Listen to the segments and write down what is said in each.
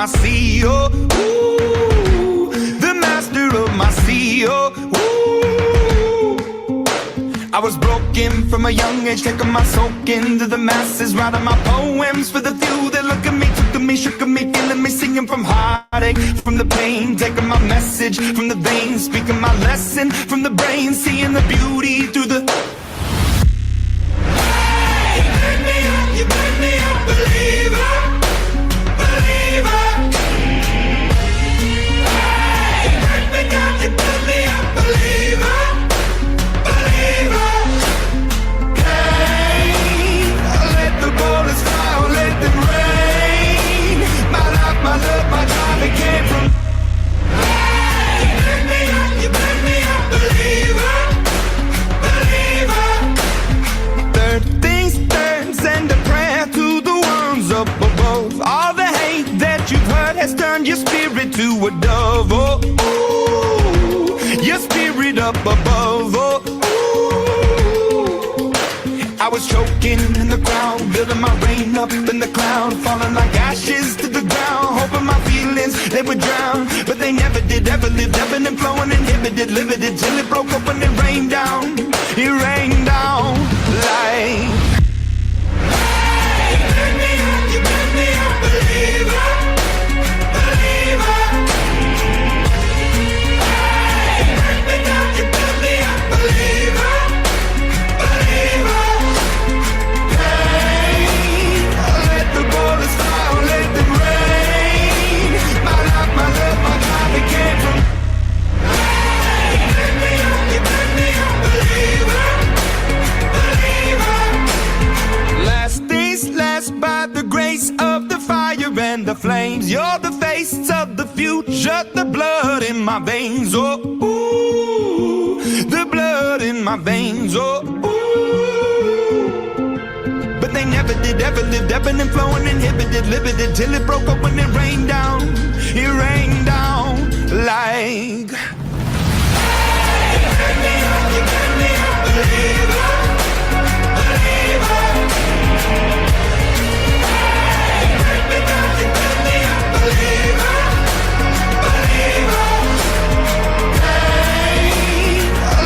my CEO, ooh, the master of my CEO, ooh. I was broken from a young age, taking my soak into the masses, writing my poems for the few that look at me, took to me, shook at me, feeling me, singing from heartache, from the pain, taking my message from the veins, speaking my lesson from the brain, seeing the beauty through the. Hey, you burn me up, you burn me up, believer, believer. Hey, you burn me down, you burn me up, believer, believer. Hey, let the bullets fly, let them rain. My life, my love, my drive, it came from. Hey, you burn me up, you burn me up, believer, believer. Third things third, send a prayer to the ones up above. All the hate that you've heard has turned your spirit to a dove. Oh, ooh, your spirit up above. Oh, ooh. I was choking in the crowd, building my rain up in the cloud, falling like ashes to the ground, hoping my feelings they would drown, but they never did. Ever lived, ebbing and flowing, inhibited, limited, till it broke up and it rained down. It rained down like. Hey, you burn me up, you burn me up, believer, believer. Hey, you burn me down, you burn me up, believer, believer. Hey, let the bullets fly, let them rain. My life, my love, my drive, it came from. Hey, you burn me up, you burn me up, believer, believer. Last things last, by the grace of the fire and the flames. You're the face of the future, the blood in my veins. Oh, ooh, the blood in my veins. Oh, ooh. But they never did, ever lived, ebbing and flowing, inhibited, limited, till it broke up when it rained down. It rained down like. Hey, you burn me up, you burn me up, believer, believer. Hey, you burn me down, you burn me up, believer, believer. Hey,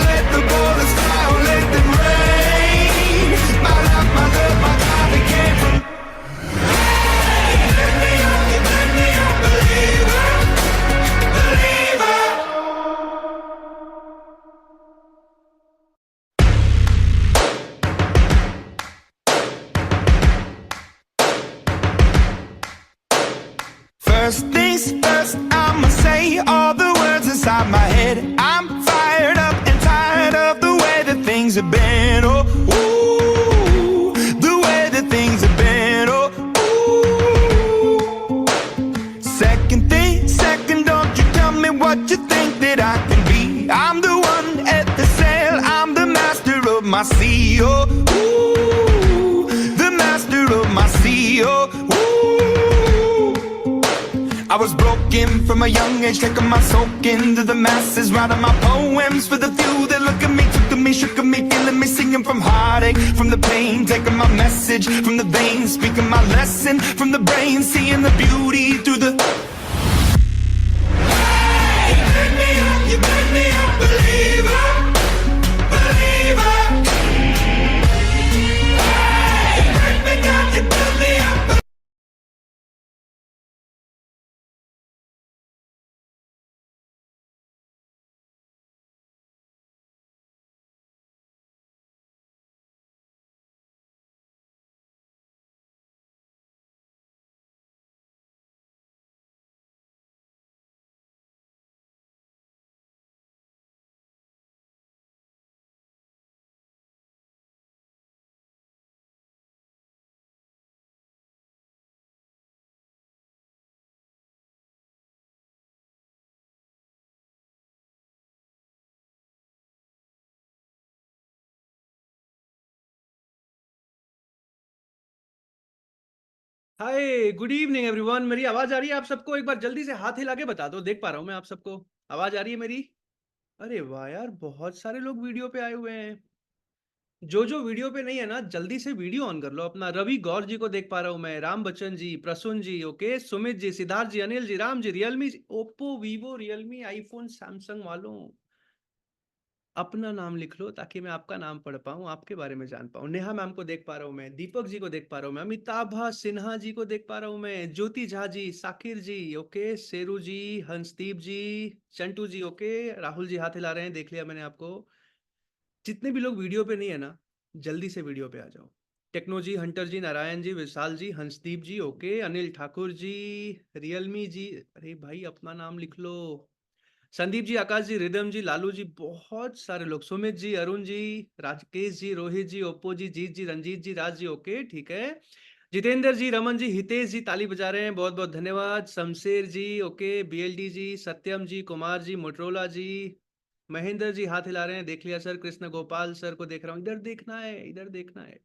let the bullets fly, let them rain. My life, my love, my drive, it came from. Hey, you burn me up, believer, believer. First things first, I'ma say all the words inside my head. I'm fired up and tired of the way that things have been. Oh, ooh, the way that things have been. Oh, ooh. Second thing, second, don't you tell me what you think that I can be. I'm the one at the sail, I'm the master of my sea. Oh, ooh, the master of my sea. Oh, ooh. I was broken from a young age, taking my soak into the masses, writing my poems for the few that look at me, took to me, shook at me, feeling me, singing from heartache, from the pain, taking my message from the veins, speaking my lesson from the brain, seeing the beauty through the. Hey, you make me up, you make me a believer, believer. Hey, you break me down, you build me up. Hi good evening everyone. मेरी आवाज आ रही है आप सबको? एक बार जल्दी से हाथ हिला के बता दो, देख पा रहा हूँ मैं आप सबको। आवाज आ रही है मेरी? अरे वाह यार, बहुत सारे लोग वीडियो पे आए हुए हैं। जो वीडियो पे नहीं है ना, जल्दी से वीडियो ऑन कर लो अपना। रवि गौर जी को देख पा रहा हूँ मैं, Ram Bachchan ji, Prasoon ji, okay, Sumit ji, Siddharth ji, Anil ji, Ram ji, Realme, Oppo, Vivo, Realme, iPhone, Samsung वालों, अपना नाम लिख लो ताकि मैं आपका नाम पढ़ पाऊं, आपके बारे में जान पाऊं। नेहा मैम को देख पा रहा हूं मैं, दीपक जी को देख पा रहा हूं मैं, अमिताभा सिन्हा जी को देख पा रहा हूं मैं, ज्योति झा जी, साकिर जी, ओके, शेरू जी, हंसदीप जी, चंटू जी, ओके, राहुल जी हाथ हिला रहे हैं, देख लिया मैंने आपको। जितने भी लोग वीडियो पे नहीं है ना, जल्दी से वीडियो पे आ जाओ। टेक्नोजी, हंटर जी, नारायण जी, विशाल जी, हंसदीप जी, ओके, अनिल ठाकुर जी, रियलमी जी, अरे भाई अपना नाम लिख लो, संदीप जी, आकाश जी, रिदम जी, लालू जी, बहुत सारे लोग, सुमित जी, अरुण जी, राकेश जी, रोहित जी, ओप्पो जी, जीत जी, रंजीत जी, राज जी, ओके ठीक है, जितेंद्र जी, रमन जी, हितेश जी ताली बजा रहे हैं, बहुत बहुत धन्यवाद, शमशेर जी, ओके, बीएलडी जी, सत्यम जी, कुमार जी, मोटरोला जी, महेंद्र जी हाथ हिला रहे हैं, देख लिया सर, कृष्ण गोपाल सर को देख रहा हूँ, इधर देखना है, इधर देखना है,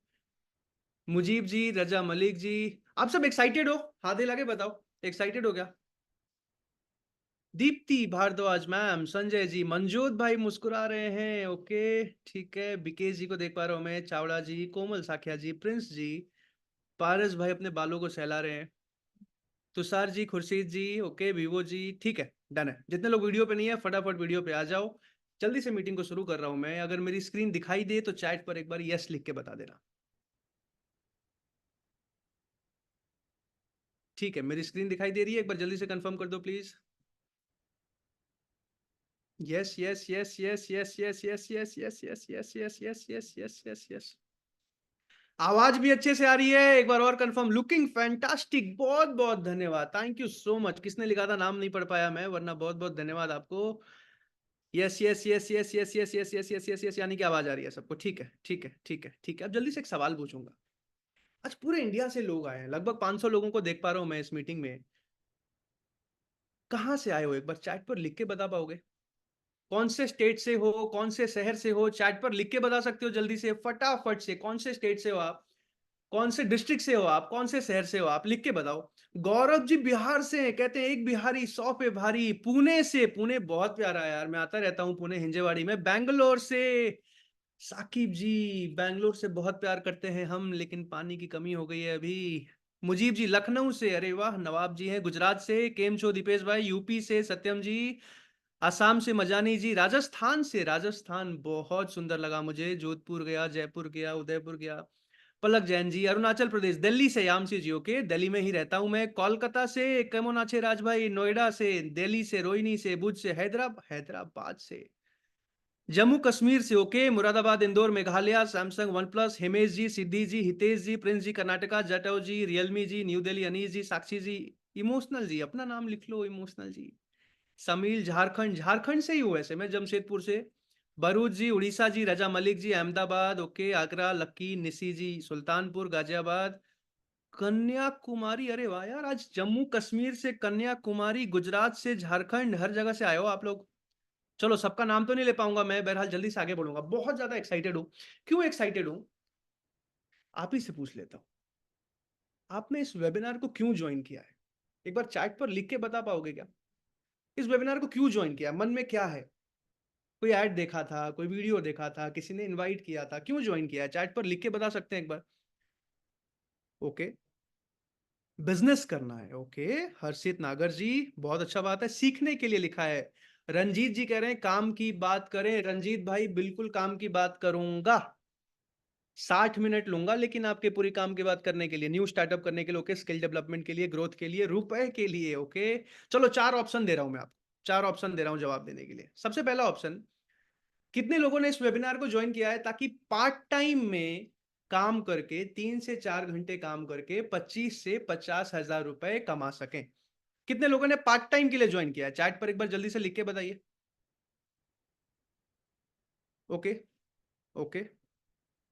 मुजीब जी, रजा मलिक जी, आप सब एक्साइटेड हो? हाथ हिला के बताओ, एक्साइटेड हो क्या? दीप्ति भारद्वाज मैम, संजय जी, मनजोत भाई मुस्कुरा रहे हैं, ओके ठीक है, बिकेश जी को देख पा रहा हूं मैं, चावड़ा जी, कोमल साखिया जी, प्रिंस जी, पारस भाई अपने बालों को सहला रहे हैं, तुषार जी, खुर्शीद जी, ओके, विवो जी, ठीक है, डन है। जितने लोग वीडियो पे नहीं है फटाफट वीडियो पे आ जाओ, जल्दी से मीटिंग को शुरू कर रहा हूं मैं। अगर मेरी स्क्रीन दिखाई दे तो चैट पर एक बार यस लिख के बता देना। ठीक है, मेरी स्क्रीन दिखाई दे रही है, एक बार जल्दी से कंफर्म कर दो please. Yes yes yes yes yes yes yes yes yes yes yes yes yes yes yes yes yes, आवाज भी अच्छे से आ रही है, एक बार और कंफर्म। लुकिंग फैंटास्टिक, बहुत बहुत धन्यवाद, थैंक यू सो मच। किसने लिखा था नाम नहीं पढ़ पाया मैं, वरना बहुत बहुत धन्यवाद आपको। Yes yes yes yes yes yes yes yes yes yes yes, यानी कि आवाज आ रही है सबको, ठीक है ठीक है ठीक है ठीक है। अब जल्दी से एक सवाल पूछूंगा। आज पूरे इंडिया से लोग आए हैं, लगभग 500 लोगों को देख पा रहा हूं मैं इस मीटिंग में। कहां से आए हो, एक बार चैट पर लिख के बता पाओगे? कौन से स्टेट से हो, कौन से शहर से हो, चैट पर लिख के बता सकते हो जल्दी से, फटाफट से। कौन से स्टेट से हो आप, कौन से डिस्ट्रिक्ट से हो आप, कौन से शहर से हो आप, लिख के बताओ। गौरव जी बिहार से हैं, कहते हैं एक बिहारी 100 पे भारी। पुणे से, पुणे बहुत प्यारा है यार, मैं आता रहता हूँ पुणे, हिंजेवाड़ी में। बैंगलोर से साकिब जी, बैंगलोर से बहुत प्यार करते हैं हम, लेकिन पानी की कमी हो गई है अभी। मुजीब जी लखनऊ से, अरे वाह, नवाब जी हैं गुजरात से, केम छो दीपेश भाई, यूपी से सत्यम जी, असम से मजानी जी, राजस्थान से, राजस्थान बहुत सुंदर लगा मुझे, जोधपुर गया, जयपुर गया, उदयपुर गया, पलक जैन जी, अरुणाचल प्रदेश, दिल्ली से यामसी जी, ओके, दिल्ली में ही रहता हूं मैं। कोलकाता से केमोनाचे राज भाई, नोएडा से, दिल्ली से रोहिणी से, भुज से, हैदराबाद से, जम्मू कश्मीर से, okay, Moradabad, Indore, Meghalaya, Samsung, one plus, Himesh ji, Siddhi ji, Hitesh ji, Prince ji, Karnataka, जटो ji, Realme ji, New Delhi, Anees ji, Sakshi ji, emotional ji, अपना नाम लिख लो, इमोशनल जी। समील झारखंड, झारखंड से ही हूँ वैसे मैं, जमशेदपुर से। भरूच जी उड़ीसा जी, रजा मलिक जी अहमदाबाद, ओके। आगरा लक्की निसी जी, सुल्तानपुर गाजियाबाद। कन्याकुमारी, अरे वाह यार, आज जम्मू कश्मीर से कन्याकुमारी, गुजरात से झारखंड, हर जगह से आए हो आप लोग। चलो सबका नाम तो नहीं ले पाऊंगा मैं, बहरहाल जल्दी से आगे बढ़ूंगा। बहुत ज्यादा एक्साइटेड हूँ। क्यों एक्साइटेड हूँ, आप ही से पूछ लेता हूँ। आपने इस वेबिनार को क्यों ज्वाइन किया है? एक बार चैट पर लिख के बता पाओगे क्या? इस वेबिनार को क्यों ज्वाइन किया, मन में क्या है? कोई ऐड देखा था, कोई वीडियो देखा था, किसी ने इनवाइट किया था, क्यों ज्वाइन किया है? चैट पर लिख के बता सकते हैं एक बार। ओके, बिजनेस करना है, ओके। हर्षित नागर जी, बहुत अच्छा बात है, सीखने के लिए लिखा है। रंजीत जी कह रहे हैं काम की बात करें। रंजीत भाई बिल्कुल काम की बात करूंगा, 60 मिनट लूंगा, लेकिन आपके पूरी काम की बात करने के लिए, न्यू स्टार्टअप करने के लिए, ओके, स्किल डेवलपमेंट के लिए, ग्रोथ के लिए, रुपए के लिए, ओके। चलो 4 ऑप्शन दे रहा हूं मैं आपको, 4 ऑप्शन दे रहा हूं जवाब देने के लिए। सबसे पहला ऑप्शन, कितने लोगों ने इस वेबिनार को ज्वाइन किया है ताकि पार्ट टाइम में काम करके 3 से 4 घंटे काम करके 25 से 50 हजार रुपए कमा सकें? कितने लोगों ने पार्ट टाइम के लिए ज्वाइन किया है? चैट पर एक बार जल्दी से लिख के बताइए। Okay, okay,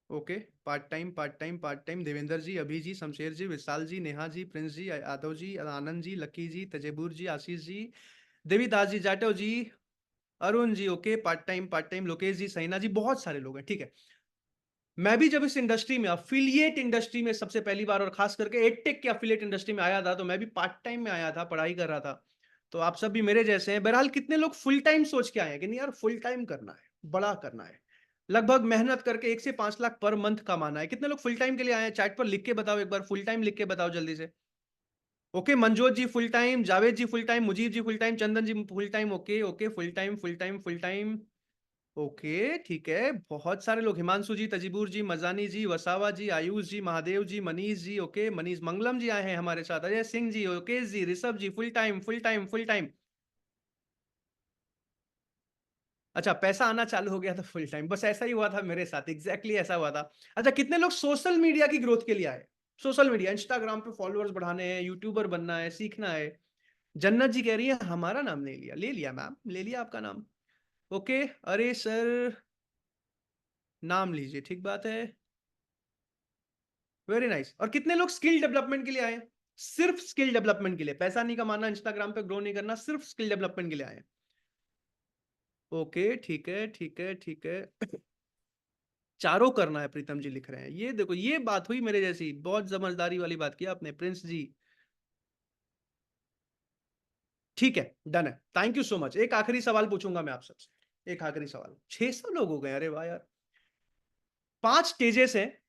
okay. Part time, part time, part time. Devendra ji, Abhi ji, Shamsher ji, Vishal ji, Neha ji, Prince ji, Yadav ji, Anand ji, lucky ji, Tajebur ji, Ashish ji, Devidas ji, Jatav ji, Arun ji, okay. Part time, part time. Lokesh ji, Saina ji, बहुत सारे लोग हैं, ठीक है। मैं भी जब इस इंडस्ट्री में, अफिलिएट इंडस्ट्री में सबसे पहली बार, और खास करके एडटेक के अफिलिएट इंडस्ट्री में आया था, तो मैं भी पार्ट टाइम में आया था, पढ़ाई कर रहा था। तो आप सब भी मेरे जैसे हैं। बहरहाल कितने लोग फुल टाइम सोच के आए हैं कि नहीं यार फुल टाइम करना है, बड़ा करना है, लगभग मेहनत करके 1 से 5 लाख पर मंथ कमाना है? कितने लोग फुल टाइम के लिए आए हैं? चैट पर लिख के बताओ एक बार, फुल टाइम लिख के बताओ जल्दी से। Okay, Manjot ji full time, Javed ji full time, Mujeeb ji full time, Chandan ji full time, okay okay, full time, full time, full time, okay, ठीक है। बहुत सारे लोग, हिमांशु जी, तजीबूर जी, मजानी जी, वसावा जी, आयुष जी, महादेव जी, मनीष जी, ओके। मनीष मंगलम जी आए हैं हमारे साथ, Ajay Singh ji, okay ji, Rishabh ji, full time, full time, full time. अच्छा, पैसा आना चालू हो गया था फुल टाइम, बस ऐसा ही हुआ था मेरे साथ, एग्जैक्टली ऐसा हुआ था। अच्छा, कितने लोग सोशल मीडिया की ग्रोथ के लिए आए? सोशल मीडिया, इंस्टाग्राम पे फॉलोअर्स बढ़ाने हैं, यूट्यूबर बनना है, सीखना है। जन्नत जी कह रही है हमारा नाम नहीं लिया। ले लिया मैम, ले लिया आपका नाम, ओके। अरे सर, नाम लीजिए, ठीक बात है, वेरी नाइस। और कितने लोग स्किल डेवलपमेंट के लिए आए? सिर्फ स्किल डेवलपमेंट के लिए, पैसा नहीं कमाना, इंस्टाग्राम पे ग्रो नहीं करना, सिर्फ स्किल डेवलपमेंट के लिए आए। ओके, ठीक है, ठीक है, ठीक है। चारों करना है, प्रीतम जी लिख रहे हैं। ये देखो, ये बात हुई मेरे जैसी, बहुत समझदारी वाली बात की आपने, प्रिंस जी। ठीक है, डन है, थैंक यू सो मच। एक आखिरी सवाल पूछूंगा मैं आप सबसे, एक आखिरी सवाल। 600 लोग हो गए, अरे वाह यार। 5 स्टेजेस हैं,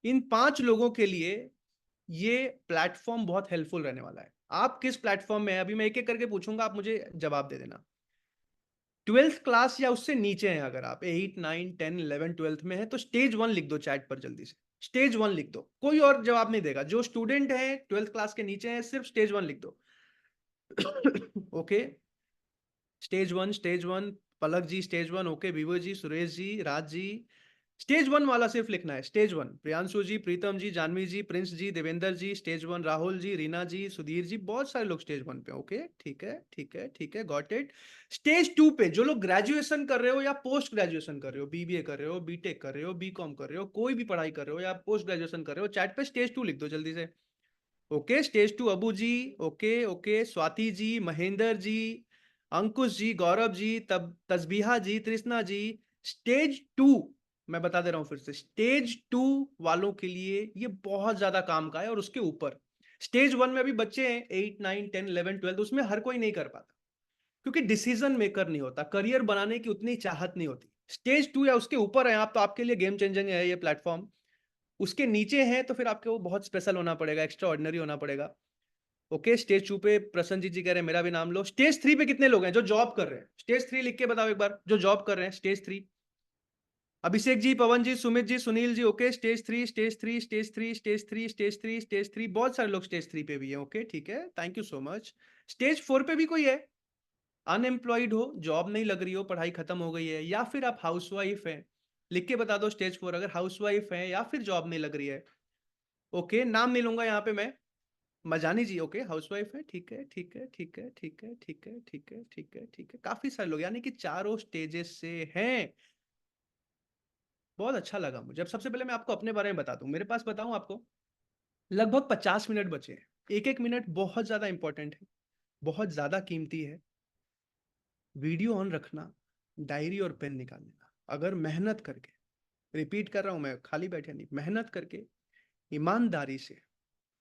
इन 5 लोगों के लिए ये प्लेटफॉर्म बहुत हेल्पफुल रहने वाला है। आप किस प्लेटफॉर्म में है, अभी मैं एक एक करके पूछूंगा, आप मुझे जवाब दे देना। 12th क्लास या उससे नीचे हैं अगर आप, 8, 9, 10, 11, 12th में है, तो स्टेज 1 लिख दो चैट पर जल्दी से। स्टेज 1 लिख दो, कोई और जवाब नहीं देगा। जो स्टूडेंट है 12th क्लास के नीचे है, सिर्फ स्टेज 1 लिख दो। Okay, stage 1, stage 1। पलक जी स्टेज 1, ओके। विवो जी, सुरेश जी, राज जी, स्टेज 1 वाला सिर्फ लिखना है, स्टेज 1। प्रियांशु जी, प्रीतम जी, जानवी जी, प्रिंस जी, देवेंद्र जी, स्टेज 1। राहुल जी, रीना जी, सुधीर जी, बहुत सारे लोग स्टेज 1 पे, ओके, ठीक है, ठीक है, ठीक है, गॉट इट। स्टेज 2 पे जो लोग ग्रेजुएशन कर रहे हो या पोस्ट ग्रेजुएशन कर रहे हो, बीबीए कर रहे हो, बीटेक कर रहे हो, बीकॉम कर रहे हो, कोई भी पढ़ाई कर रहे हो या पोस्ट ग्रेजुएशन कर रहे हो, चैट पे स्टेज 2 लिख दो जल्दी से। ओके, स्टेज 2 अबू जी, ओके ओके, स्वाति जी, महेंद्र जी, अंकुश जी, गौरव जी, तब तस्बीहा जी, तृष्णा जी। स्टेज 2, मैं बता दे रहा हूं फिर से, स्टेज 2 वालों के लिए ये बहुत ज्यादा काम का है। और उसके ऊपर स्टेज 1 में अभी बच्चे हैं 8, 9, 10, 11, 12, उसमें हर कोई नहीं कर पाता, क्योंकि डिसीजन मेकर नहीं होता, करियर बनाने की उतनी चाहत नहीं होती। स्टेज 2 या उसके ऊपर है आप, तो आपके लिए गेम चेंजिंग है ये प्लेटफॉर्म। उसके नीचे है तो फिर आपको बहुत स्पेशल होना पड़ेगा, एक्स्ट्रा ऑर्डिनरी होना पड़ेगा। ओके, स्टेज 2 पे प्रसन्न जी कह रहे हैं मेरा भी नाम लो। स्टेज 3 पे कितने लोग हैं जो जॉब कर रहे हैं? स्टेज 3 लिख के बताओ एक बार, जो जॉब कर रहे हैं stage 3। Abhishek ji, Pawan ji, Sumit ji, Sunil ji, okay. Stage 3, stage 3, stage 3, stage 3, stage 3, stage 3, बहुत सारे लोग स्टेज 3 पे भी हैं, ओके, ठीक है, thank you so much. Stage 4 पे भी कोई है? अनएम्प्लॉयड हो, जॉब नहीं लग रही हो, पढ़ाई खत्म हो गई है, या फिर आप हाउसवाइफ हैं? लिख के बता दो स्टेज 4, अगर हाउसवाइफ है या फिर जॉब नहीं लग रही है। ओके, नाम नहीं लूंगा यहाँ पे मैं, मजानी जी, ओके, हाउसवाइफ है, ठीक है, ठीक है, ठीक है, ठीक है, ठीक है, ठीक है, ठीक है, ठीक है। काफ़ी सारे लोग, यानी कि चारों स्टेजेस से हैं। बहुत अच्छा लगा मुझे। अब सबसे पहले मैं आपको अपने बारे में बताता हूँ। मेरे पास बताऊँ आपको, लगभग 50 मिनट बचे हैं। एक-एक मिनट बहुत ज़्यादा इम्पोर्टेंट है, बहुत ज़्यादा कीमती है। वीडियो ऑन रखना, डायरी और पेन निकाल लेना। अगर मेहनत करके, रिपीट कर रहा हूँ मैं, खाली बैठे नहीं, मेहनत करके, ईमानदारी से,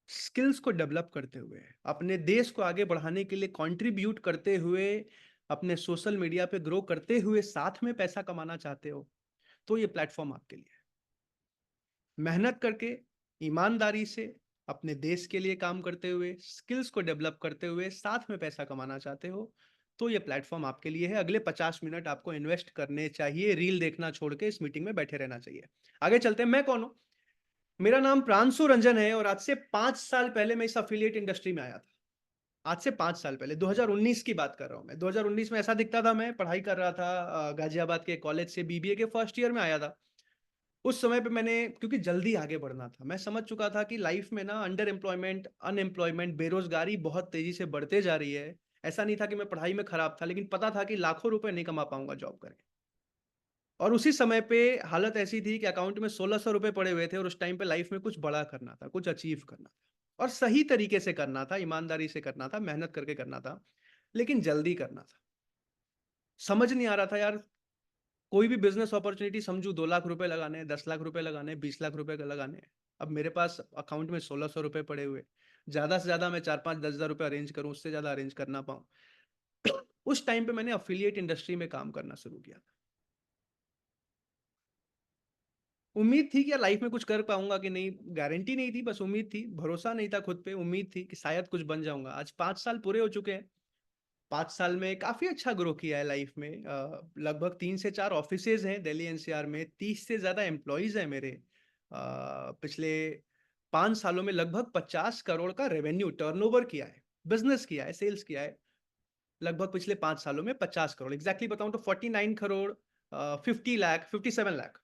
स्किल्स को डेवलप करते हुए, अपने देश को आगे बढ़ाने के लिए कंट्रीब्यूट करते हुए, अपने सोशल मीडिया पे ग्रो करते हुए साथ में पैसा कमाना चाहते हो, तो ये प्लेटफॉर्म आपके लिए है। मेहनत करके, ईमानदारी से, अपने देश के लिए काम करते हुए, स्किल्स को डेवलप करते हुए साथ में पैसा कमाना चाहते हो, तो ये प्लेटफॉर्म आपके लिए है। अगले 50 मिनट आपको इन्वेस्ट करने चाहिए, रील देखना छोड़ के इस मीटिंग में बैठे रहना चाहिए। आगे चलते हैं। मैं कौन हूं? मेरा नाम प्रांशु रंजन है और आज से 5 साल पहले मैं इस एफिलिएट इंडस्ट्री में आया था। आज से 5 साल पहले, 2019 की बात कर रहा हूँ मैं। 2019 में ऐसा दिखता था, मैं पढ़ाई कर रहा था गाजियाबाद के कॉलेज से, बीबीए के फर्स्ट ईयर में आया था। उस समय पे मैंने, क्योंकि जल्दी आगे बढ़ना था, मैं समझ चुका था कि लाइफ में ना अंडर एम्प्लॉयमेंट, अनएम्प्लॉयमेंट, बेरोजगारी बहुत तेजी से बढ़ते जा रही है। ऐसा नहीं था कि मैं पढ़ाई में खराब था, लेकिन पता था कि लाखों रुपए नहीं कमा पाऊंगा जॉब करके। और उसी समय पे हालत ऐसी थी कि अकाउंट में 1600 रुपए पड़े हुए थे और उस टाइम पे लाइफ में कुछ बड़ा करना था, कुछ अचीव करना था और सही तरीके से करना था, ईमानदारी से करना था, मेहनत करके करना था, लेकिन जल्दी करना था। समझ नहीं आ रहा था यार, कोई भी बिजनेस अपॉर्चुनिटी समझू, 2 लाख रुपए लगाने हैं, 10 लाख रुपए लगाने हैं, 20 लाख रुपए लगाने हैं। अब मेरे पास अकाउंट में 1600 रुपए पड़े हुए, ज्यादा से ज्यादा मैं 4-5-10 हजार रुपए अरेंज करूं, उससे ज्यादा अरेंज कर ना पाऊं। उस टाइम पे मैंने अफिलिएट इंडस्ट्री में काम करना शुरू किया था। उम्मीद थी कि यार लाइफ में कुछ कर पाऊंगा कि नहीं, गारंटी नहीं थी, बस उम्मीद थी, भरोसा नहीं था खुद पे, उम्मीद थी कि शायद कुछ बन जाऊंगा। आज 5 साल पूरे हो चुके हैं। 5 साल में काफी अच्छा ग्रो किया है लाइफ में। लगभग 3 से 4 ऑफिसेज हैं दिल्ली एनसीआर में, 30 से ज्यादा एम्प्लॉयज हैं मेरे। पिछले 5 सालों में लगभग 50 करोड़ का रेवेन्यू, टर्नओवर किया है, बिजनेस किया है, सेल्स किया है। लगभग पिछले 5 सालों में 50 करोड़, एग्जैक्टली बताऊं तो 49 करोड़, 50 लाख, 57 लाख।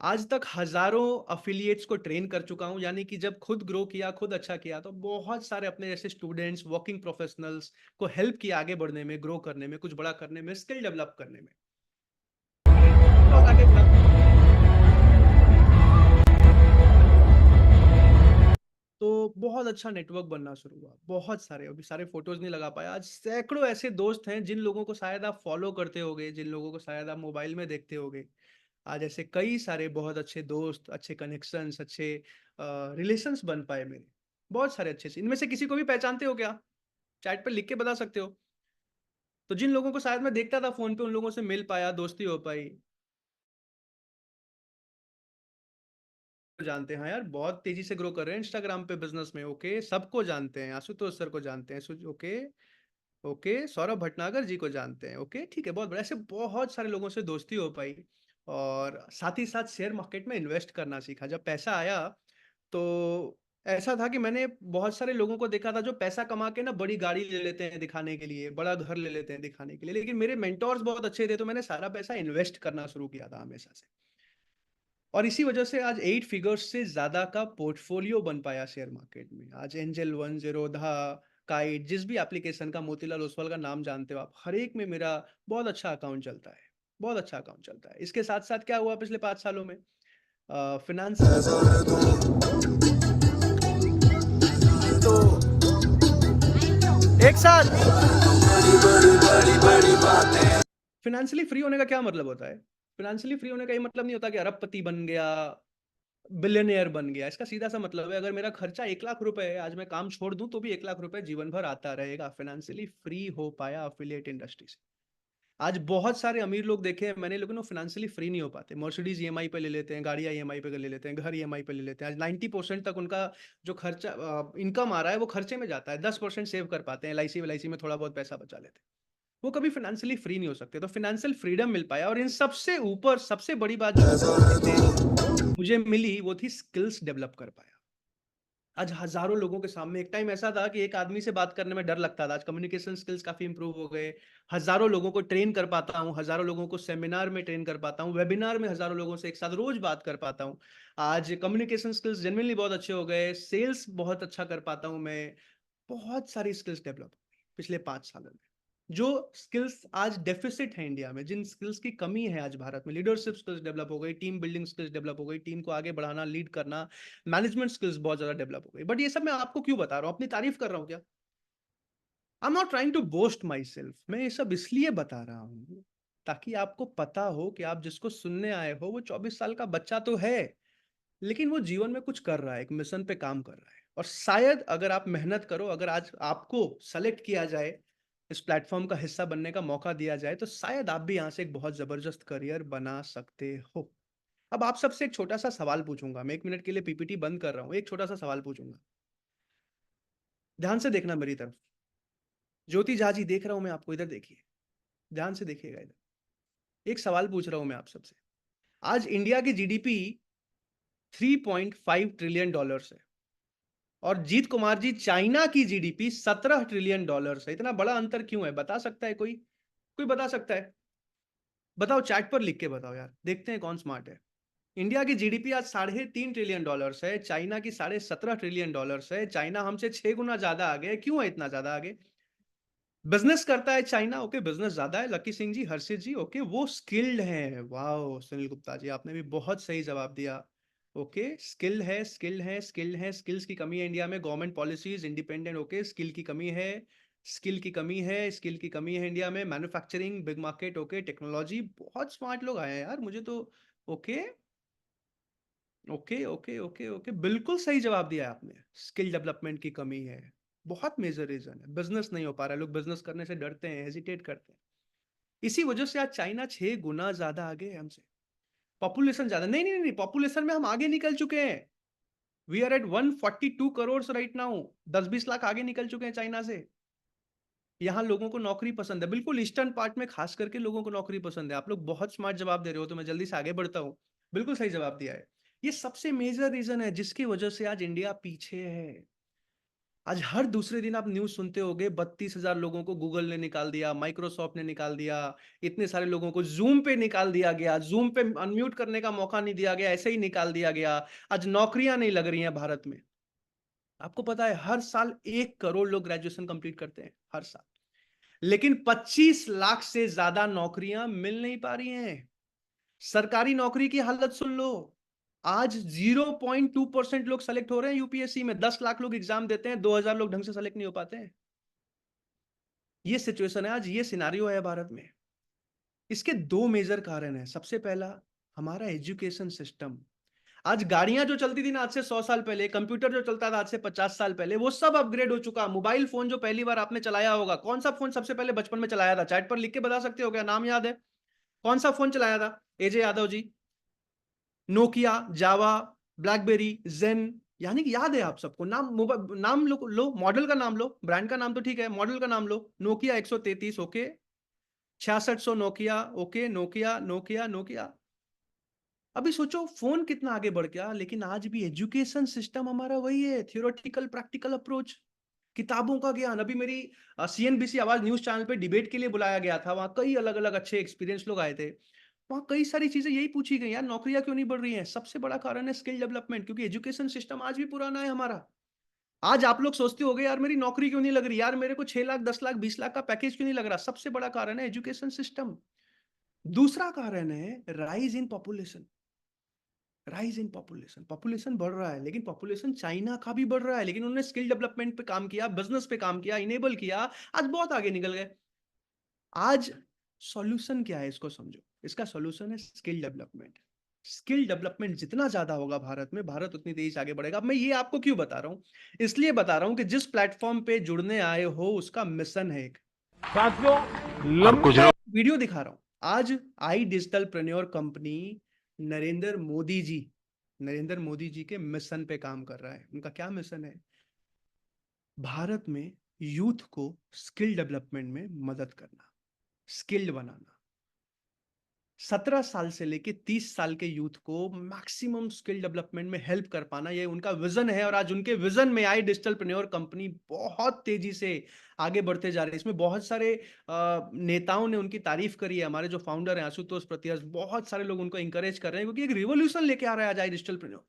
आज तक हजारों अफिलिएट्स को ट्रेन कर चुका हूं, यानी कि जब खुद ग्रो किया, खुद अच्छा किया, तो बहुत सारे अपने जैसे स्टूडेंट्स, वर्किंग प्रोफेशनल्स को हेल्प किया आगे बढ़ने में, ग्रो करने में, कुछ बड़ा करने में, स्किल डेवलप करने में। बहुत आगे बढ़ा। तो बहुत अच्छा नेटवर्क बनना शुरू हुआ, बहुत सारे, अभी सारे फोटोज नहीं लगा पाया। आज सैकड़ों ऐसे दोस्त हैं जिन लोगों को शायद आप फॉलो करते होगे, जिन लोगों को शायद आप मोबाइल में देखते होगे। आज ऐसे कई सारे बहुत अच्छे दोस्त, अच्छे कनेक्शंस, अच्छे रिलेशंस बन पाए मेरे, बहुत सारे अच्छे से। इनमें से किसी को भी पहचानते हो क्या? चैट पे लिख के बता सकते हो। तो जिन लोगों को शायद मैं देखता था फोन पे, उन लोगों से मिल पाया, दोस्ती हो पाई। जानते हैं, हाँ यार बहुत तेजी से ग्रो कर रहे हैं इंस्टाग्राम पे, बिजनेस में, ओके, सबको जानते हैं, आशुतोष सर को जानते हैं, ओके, ओके, सौरभ भटनागर जी को जानते हैं, ओके, ठीक है, बहुत बड़ा। ऐसे बहुत सारे लोगों से दोस्ती हो पाई। और साथ ही साथ शेयर मार्केट में इन्वेस्ट करना सीखा। जब पैसा आया तो ऐसा था कि मैंने बहुत सारे लोगों को देखा था जो पैसा कमा के ना बड़ी गाड़ी ले लेते हैं दिखाने के लिए, बड़ा घर ले लेते हैं दिखाने के लिए, लेकिन मेरे मेंटोर्स बहुत अच्छे थे, तो मैंने सारा पैसा इन्वेस्ट करना शुरू किया था हमेशा से। और इसी वजह से आज 8 फिगर्स से ज्यादा का पोर्टफोलियो बन पाया शेयर मार्केट में। आज एंजल 10, धा, काइट, जिस भी एप्लीकेशन का, मोतीलाल ओसवाल का नाम जानते हो आप, हर एक में मेरा बहुत अच्छा अकाउंट चलता है, बहुत अच्छा अकाउंट चलता है। इसके साथ साथ क्या हुआ पिछले 5 सालों में, फिनेंस, तो एक साथ फिनेंशियली फ्री होने का क्या मतलब होता है? फिनेंशियली फ्री होने का ये मतलब नहीं होता कि अरबपति बन गया, बिलियनियर बन गया। इसका सीधा सा मतलब है, अगर मेरा खर्चा 1 लाख रुपए है, आज मैं काम छोड़ दूं तो भी 1 लाख रुपए जीवन भर आता रहेगा। फाइनेंशियली फ्री हो पाया अफिलिएट इंडस्ट्री से। आज बहुत सारे अमीर लोग देखे हैं मैंने, लेकिन वो फाइनेंशियली फ्री नहीं हो पाते। मर्सिडीज ईएमआई पे ले लेते हैं, गाड़ियां ईएमआई पे ले लेते हैं, घर ईएमआई पे ले लेते हैं। आज 90% तक उनका जो खर्चा, इनकम आ रहा है, वो खर्चे में जाता है। 10% सेव कर पाते हैं, एलआईसी में थोड़ा बहुत पैसा बचा लेते हैं। वो कभी फाइनेंशियली फ्री नहीं हो सकते। तो फाइनेंशियल फ्रीडम मिल पाया। और इन सबसे ऊपर सबसे बड़ी बात जो मुझे मिली, वो थी स्किल्स डेवलप कर पाया। आज हजारों लोगों के सामने, एक टाइम ऐसा था कि एक आदमी से बात करने में डर लगता था, आज कम्युनिकेशन स्किल्स काफी इंप्रूव हो गए। हजारों लोगों को ट्रेन कर पाता हूँ, हजारों लोगों को सेमिनार में ट्रेन कर पाता हूँ, वेबिनार में हजारों लोगों से एक साथ रोज बात कर पाता हूँ। आज कम्युनिकेशन स्किल्स जेन्युइनली बहुत अच्छे हो गए, सेल्स बहुत अच्छा कर पाता हूँ मैं। बहुत सारी स्किल्स डेवलप पिछले 5 सालों में। जो स्किल्स आज डेफिसिट है इंडिया में, जिन स्किल्स की कमी है आज भारत में, लीडरशिप स्किल्स डेवलप हो गई, टीम बिल्डिंग स्किल्स डेवलप हो गई, टीम को आगे बढ़ाना, लीड करना, मैनेजमेंट स्किल्स बहुत ज्यादा डेवलप हो गई। बट ये सब मैं आपको क्यों बता रहा हूँ? अपनी तारीफ कर रहा हूँ क्या? I am not trying to boast myself. मैं ये सब इसलिए बता रहा हूँ ताकि आपको पता हो कि आप जिसको सुनने आए हो वो 24 साल का बच्चा तो है, लेकिन वो जीवन में कुछ कर रहा है, एक मिशन पे काम कर रहा है। और शायद अगर आप मेहनत करो, अगर आज आपको सेलेक्ट किया जाए, इस प्लेटफॉर्म का हिस्सा बनने का मौका दिया जाए, तो शायद आप भी यहाँ से एक बहुत जबरदस्त करियर बना सकते हो। अब आप सबसे एक छोटा सा सवाल पूछूंगा, मैं 1 मिनट के लिए पीपीटी बंद कर रहा हूँ, एक छोटा सा सवाल पूछूंगा, ध्यान से देखना मेरी तरफ। ज्योति झा जी, देख रहा हूं मैं आपको, इधर देखिए, ध्यान से देखिएगा इधर। एक सवाल पूछ रहा हूं मैं आप सबसे। आज इंडिया की जीडीपी $3.5 ट्रिलियन है, और जीत कुमार जी, चाइना की जीडीपी $17 ट्रिलियन है। इतना बड़ा अंतर क्यों है? बता सकता है कोई? कोई बता सकता है? बताओ, चैट पर लिख के बताओ यार, देखते हैं कौन स्मार्ट है। इंडिया की जीडीपी आज $3.5 ट्रिलियन है, चाइना की $17.5 ट्रिलियन है। चाइना हमसे 6 गुना ज्यादा आगे है। क्यों है इतना ज्यादा आगे? बिजनेस करता है चाइना, ओके, बिजनेस ज्यादा है। लकी सिंह जी, हर्षित जी, ओके, वो स्किल्ड है। वाह सुनील गुप्ता जी, आपने भी बहुत सही जवाब दिया। ओके, स्किल है, स्किल है, स्किल है। स्किल्स की कमी है इंडिया में, government policies independent, okay, skill की कमी है, स्किल की कमी है, स्किल की कमी है इंडिया में। Manufacturing big market, okay, technology, बहुत स्मार्ट लोग आए हैं यार, मुझे तो। Okay okay okay okay okay, बिल्कुल सही जवाब दिया है आपने। स्किल डेवलपमेंट की कमी है, बहुत मेजर रीजन है। बिजनेस नहीं हो पा रहा है, लोग बिजनेस करने से डरते हैं, हेजिटेट करते हैं। इसी वजह से आज चाइना 6 गुना ज्यादा आगे है हमसे। पॉपुलेशन ज्यादा नहीं, नहीं, नहीं, पॉपुलेशन में हम आगे निकल चुके हैं। We are at 142 crore right now, 10-20 lakh आगे निकल चुके हैं चाइना से। यहाँ लोगों को नौकरी पसंद है, बिल्कुल ईस्टर्न पार्ट में खास करके लोगों को नौकरी पसंद है। आप लोग बहुत स्मार्ट जवाब दे रहे हो, तो मैं जल्दी से आगे बढ़ता हूँ। बिल्कुल सही जवाब दिया है। ये सबसे मेजर रीजन है जिसकी वजह से आज इंडिया पीछे है। आज हर दूसरे दिन आप न्यूज सुनते होगे, 32,000 लोगों को गूगल ने निकाल दिया, माइक्रोसॉफ्ट ने निकाल दिया, इतने सारे लोगों को जूम पे निकाल दिया गया, जूम पे अनम्यूट करने का मौका नहीं दिया गया, ऐसे ही निकाल दिया गया। आज नौकरियां नहीं लग रही हैं भारत में। आपको पता है हर साल 1 करोड़ लोग ग्रेजुएशन कंप्लीट करते हैं, हर साल, लेकिन 25 लाख से ज्यादा नौकरियां मिल नहीं पा रही हैं। सरकारी नौकरी की हालत सुन लो। आज 0.2% लोग सेलेक्ट हो रहे हैं यूपीएससी में। 10 लाख लोग एग्जाम देते हैं, 2,000 लोग ढंग से सेलेक्ट नहीं हो पाते हैं। ये सिचुएशन है आज, ये सिनारियो है भारत में। इसके 2 मेजर कारण है। सबसे पहला, हमारा एजुकेशन सिस्टम। आज गाड़ियां जो चलती थी ना आज से 100 साल पहले, कंप्यूटर जो चलता था आज से 50 साल पहले, वो सब अपग्रेड हो चुका। मोबाइल फोन जो पहली बार आपने चलाया होगा, कौन सा फोन सबसे पहले बचपन में चलाया था? चैट पर लिख के बता सकते हो क्या? नाम याद है? कौन सा फोन चलाया था? एजे यादव जी। नोकिया, जावा, ब्लैकबेरी, जेन, यानी कि याद है आप सबको। नाम, मोबाइल नाम लो, मॉडल का नाम लो, ब्रांड का नाम तो ठीक है, मॉडल का नाम लो। Nokia 133, okay, 6600 Nokia, okay, Nokia Nokia Nokia. अभी सोचो फोन कितना आगे बढ़ गया, लेकिन आज भी एजुकेशन सिस्टम हमारा वही है, थियोरेटिकल प्रैक्टिकल अप्रोच, किताबों का ज्ञान। अभी मेरी सीएनबीसी आवाज न्यूज चैनल पे डिबेट के लिए बुलाया गया था, वहां कई अलग अलग अच्छे एक्सपीरियंस लोग आए थे। वहां कई सारी चीजें यही पूछी गई, यार नौकरियां क्यों नहीं बढ़ रही हैं? सबसे बड़ा कारण है स्किल डेवलपमेंट, क्योंकि एजुकेशन सिस्टम आज भी पुराना है हमारा। आज आप लोग सोचते होगे, यार मेरी नौकरी क्यों नहीं लग रही, यार मेरे को 6 लाख, 10 लाख, 20 लाख का पैकेज क्यों नहीं लग रहा? सबसे बड़ा कारण है एजुकेशन सिस्टम। दूसरा कारण है rise in population. Rise in population, population बढ़ रहा है, लेकिन पॉपुलेशन चाइना का भी बढ़ रहा है, लेकिन उन्होंने स्किल डेवलपमेंट पे काम किया, बिजनेस पे काम किया, इनेबल किया, आज बहुत आगे निकल गए। आज सॉल्यूशन क्या है, इसको समझो। इसका सॉल्यूशन है स्किल डेवलपमेंट। स्किल डेवलपमेंट जितना ज्यादा होगा भारत में, भारत उतनी तेजी से आगे बढ़ेगा। अब मैं ये आपको क्यों बता रहा हूं? इसलिए बता रहा हूं कि जिस प्लेटफॉर्म पे जुड़ने आए हो उसका मिशन है एक। साथियों अब कुछ लंबे वीडियो दिखा रहा हूं। आज आई डिजिटल प्रेन्योर कंपनी नरेंद्र मोदी जी, नरेंद्र मोदी जी के मिशन पे काम कर रहा है। उनका क्या मिशन है? भारत में यूथ को स्किल डेवलपमेंट में मदद करना, स्किल्ड बनाना। 17 साल से लेके 30 साल के यूथ को मैक्सिमम स्किल डेवलपमेंट में हेल्प कर पाना, ये उनका विजन है। और आज उनके विजन में आई डिजिटलप्रेन्योर कंपनी बहुत तेजी से आगे बढ़ते जा रही है। इसमें बहुत सारे नेताओं ने उनकी तारीफ करी है। हमारे जो फाउंडर हैं आशुतोष प्रतियश, बहुत सारे लोग उनको इंकरेज कर रहे हैं, क्योंकि एक रिवॉल्यूशन लेके आ रहा है आज आई डिजिटलप्रेन्योर,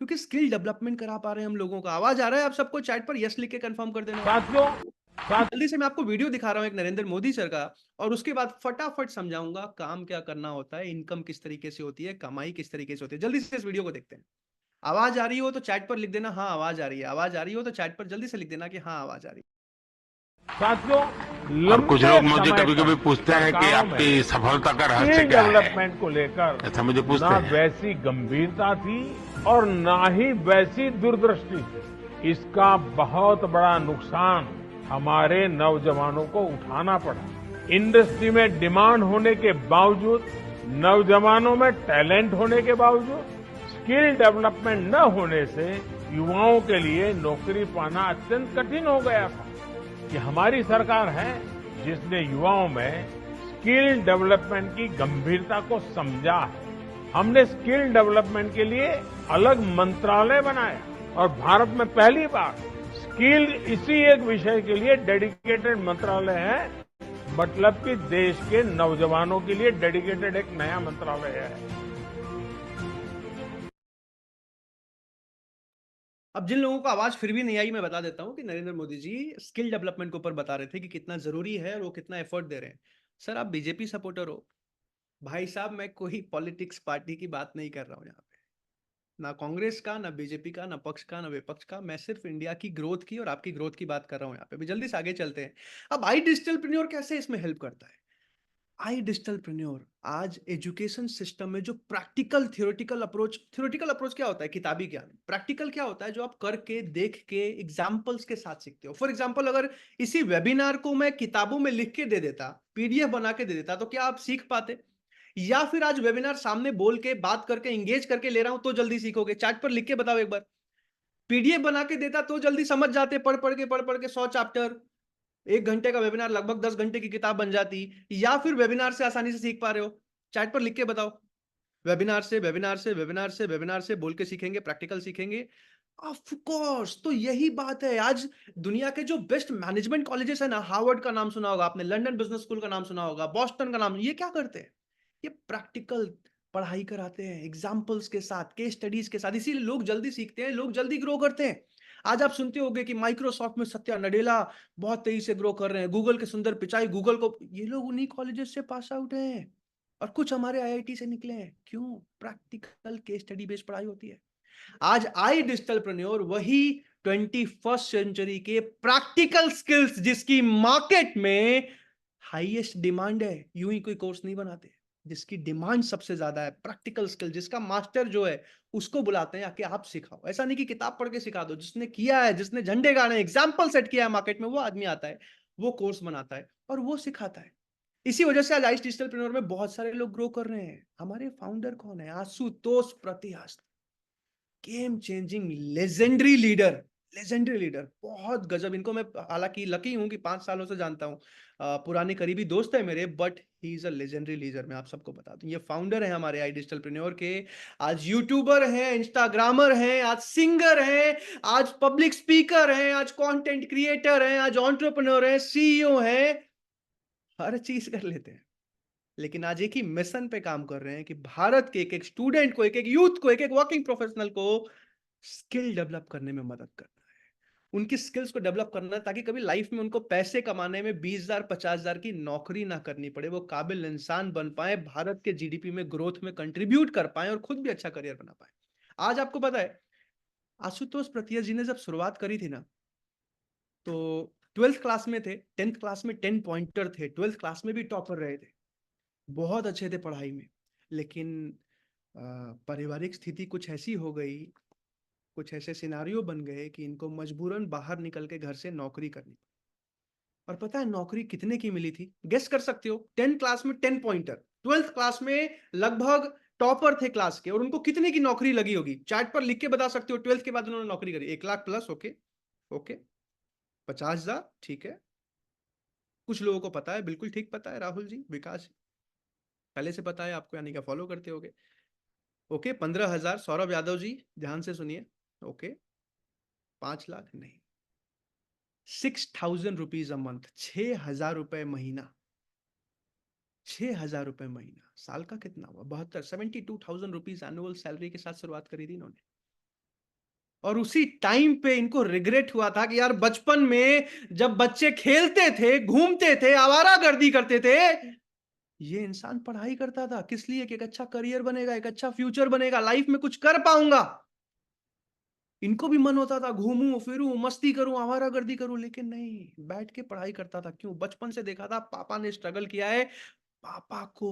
क्योंकि स्किल डेवलपमेंट करा पा रहे हैं हम लोगों का। आवाज आ रहा है आप सबको? चैट पर यस लिख के कंफर्म कर देना। साथियों जल्दी से मैं आपको वीडियो दिखा रहा हूँ एक नरेंद्र मोदी सर का, और उसके बाद फटाफट समझाऊंगा काम क्या करना होता है, इनकम किस तरीके से होती है, कमाई किस तरीके से होती है। जल्दी से इस वीडियो को देखते हैं। आवाज आ रही हो तो चैट पर लिख देना हाँ आवाज आ रही है। आवाज आ रही हो तो चैट पर जल्दी से लिख देना कि हाँ आवाज आ रही है। साथियों और कुछ लंबे लोग मुझे समय कभी कभी तक पूछते हैं कि सरकारों में आपकी सफलता का रहस्य स्किल क्या है। डेवलपमेंट को लेकर ऐसा मुझे पूछते ना हैं। वैसी गंभीरता थी और ना ही वैसी दूरदृष्टि थी। इसका बहुत बड़ा नुकसान हमारे नौजवानों को उठाना पड़ा। इंडस्ट्री में डिमांड होने के बावजूद, नौजवानों में टैलेंट होने के बावजूद, स्किल डेवलपमेंट न होने से युवाओं के लिए नौकरी पाना अत्यंत कठिन हो गया था। ये हमारी सरकार है जिसने युवाओं में स्किल डेवलपमेंट की गंभीरता को समझा है। हमने स्किल डेवलपमेंट के लिए अलग मंत्रालय बनाया और भारत में पहली बार स्किल इसी एक विषय के लिए डेडिकेटेड मंत्रालय है। मतलब कि देश के नौजवानों के लिए डेडिकेटेड एक नया मंत्रालय है। अब जिन लोगों को आवाज फिर भी नहीं आई, मैं बता देता हूं कि नरेंद्र मोदी जी स्किल डेवलपमेंट के ऊपर बता रहे थे कि कितना जरूरी है और वो कितना एफर्ट दे रहे हैं। सर आप बीजेपी सपोर्टर हो? भाई साहब मैं कोई पॉलिटिक्स पार्टी की बात नहीं कर रहा हूं यहाँ पे, ना कांग्रेस का, ना बीजेपी का, ना पक्ष का, ना विपक्ष का। मैं सिर्फ इंडिया की ग्रोथ की और आपकी ग्रोथ की बात कर रहा हूं यहाँ पे। भी जल्दी से आगे चलते हैं। अब आई डिजिटलप्रेन्योर कैसे इसमें हेल्प करता है? आई डिजिटलप्रेन्योर आज एजुकेशन सिस्टम में जो प्रैक्टिकल थ्योरेटिकल अप्रोच क्या होता है? किताबी ज्ञान। प्रैक्टिकल क्या होता है? जो आप करके, देख के, एग्जाम्पल्स के साथ सीखते हो। फॉर एग्जाम्पल अगर इसी वेबिनार को मैं किताबों में लिख के दे देता, पीडीएफ बना के दे देता, तो क्या आप सीख पाते? या फिर आज वेबिनार सामने बोल के, बात करके, एंगेज करके ले रहा हूं तो जल्दी सीखोगे? चैट पर लिख के बताओ एक बार। पीडीएफ बना के देता तो जल्दी समझ जाते, पढ़ पढ़ के 100 चैप्टर, 1 घंटे का वेबिनार लगभग 10 घंटे की किताब बन जाती। या फिर वेबिनार से आसानी से सीख पा रहे हो? चैट पर लिख के बताओ। वेबिनार से बोल के सीखेंगे, प्रैक्टिकल सीखेंगे। ऑफ कोर्स, तो यही बात है। आज दुनिया के जो बेस्ट मैनेजमेंट कॉलेजेस है ना, हार्वर्ड का नाम सुना होगा आपने, लंदन बिजनेस स्कूल का नाम सुना होगा, बॉस्टन का नाम, ये क्या करते हैं? ये प्रैक्टिकल पढ़ाई कराते हैं, एग्जाम्पल्स के साथ, केस स्टडीज के साथ। इसीलिए लोग जल्दी सीखते हैं, लोग जल्दी ग्रो करते हैं। आज आप सुनते होंगे कि माइक्रोसॉफ्ट में सत्या नडेला बहुत तेजी से ग्रो कर रहे हैं, गूगल के सुंदर पिचाई, गूगल को, ये लोग उन्हीं कॉलेजेस से पास आउट हैं। और कुछ हमारे आईआईटी से निकले हैं। क्यों? प्रैक्टिकल केस स्टडी बेस्ड पढ़ाई होती है। आज आई डिजिटलप्रेन्योर वही 21st सेंचुरी के प्रैक्टिकल स्किल्स, जिसकी मार्केट में हाईएस्ट डिमांड है, यूं ही कोई कोर्स नहीं बनाते। जिसकी डिमांड सबसे ज्यादा है, प्रैक्टिकल स्किल, जिसका मास्टर जो है उसको बुलाते हैं आके आप सिखाओ। ऐसा नहीं कि किताब पढ़ के सिखा दो। जिसने किया है, जिसने झंडे गाड़े, एग्जाम्पल सेट किया है मार्केट में, वो आदमी आता है, वो कोर्स बनाता है और वो सिखाता है। इसी वजह से आज आइस डिजिटलप्रेन्योर में बहुत सारे लोग ग्रो कर रहे हैं। हमारे फाउंडर कौन है? Ashutosh Pratihast, game changing legendary leader. Legendary leader, बहुत गजब। इनको मैं हालांकि लकी हूं कि 5 सालों से जानता हूं, पुराने करीबी दोस्त है मेरे, but he is a legendary leader. मैं आप सबको बता दूं, ये फाउंडर है हमारे आई डिजिटलप्रेन्योर के। आज यूट्यूबर हैं, इंस्टाग्रामर हैं, आज सिंगर हैं, आज पब्लिक स्पीकर हैं, आज कंटेंट क्रिएटर हैं, आज एंटरप्रेन्योर हैं, सीईओ हैं, हर चीज कर लेते हैं। लेकिन आज एक ही मिशन पे काम कर रहे हैं कि भारत के एक एक स्टूडेंट को, एक एक यूथ को, एक एक वर्किंग प्रोफेशनल को स्किल डेवलप करने में मदद करना है। उनकी स्किल्स को डेवलप करना है ताकि कभी लाइफ में उनको पैसे कमाने में 20,000 50,000 की नौकरी ना करनी पड़े। वो काबिल इंसान बन पाए, भारत के जीडीपी में ग्रोथ में कंट्रीब्यूट कर पाए और खुद भी अच्छा करियर बना पाए। आज आपको पता है, आशुतोष प्रतिया जी ने जब शुरुआत करी थी ना, तो 12th क्लास में थे, 10th क्लास में 10 पॉइंटर थे, 12th क्लास में भी टॉपर रहे थे, बहुत अच्छे थे पढ़ाई में। लेकिन पारिवारिक स्थिति कुछ ऐसी हो गई, कुछ ऐसे सिनारियो बन गए कि इनको मजबूरन बाहर निकल के घर से नौकरी करनी पड़ी। और पता है नौकरी कितने की मिली थी? गेस कर सकते हो? 10 क्लास में 10 पॉइंटर, 12th क्लास में लगभग टॉपर थे क्लास के, और उनको कितने की नौकरी लगी होगी? चैट पर लिख के बता सकते हो। 12th के बाद उन्होंने नौकरी करी 1 लाख प्लस। ओके ओके, 50,000, ठीक है। कुछ लोगों को पता है, बिल्कुल ठीक पता है, राहुल जी, विकास जी, पहले से पता है आपको, यानी कि फॉलो करते होगे। ओके, 15,000 सौरभ यादव जी, ध्यान से सुनिए। ओके, 5 लाख नहीं, 6,000 रुपीज अ मंथ, 6,000 रुपए महीना, 6,000 रुपए महीना, साल का कितना हुआ, 72,000 रुपीज एनुअल सैलरी के साथ शुरुआत करी थी इन्होंने। और उसी टाइम पे इनको रिग्रेट हुआ था कि यार बचपन में जब बच्चे खेलते थे, घूमते थे, आवारागर्दी करते थे, ये इंसान पढ़ाई करता था किस लिए, कि एक अच्छा करियर बनेगा, एक अच्छा फ्यूचर बनेगा, लाइफ में कुछ कर पाऊंगा। इनको भी मन होता था घूमूं फिरूं, मस्ती करूं, आवारागर्दी करूं, लेकिन नहीं, बैठ के पढ़ाई करता था। क्यों? बचपन से देखा था पापा ने स्ट्रगल किया है, पापा को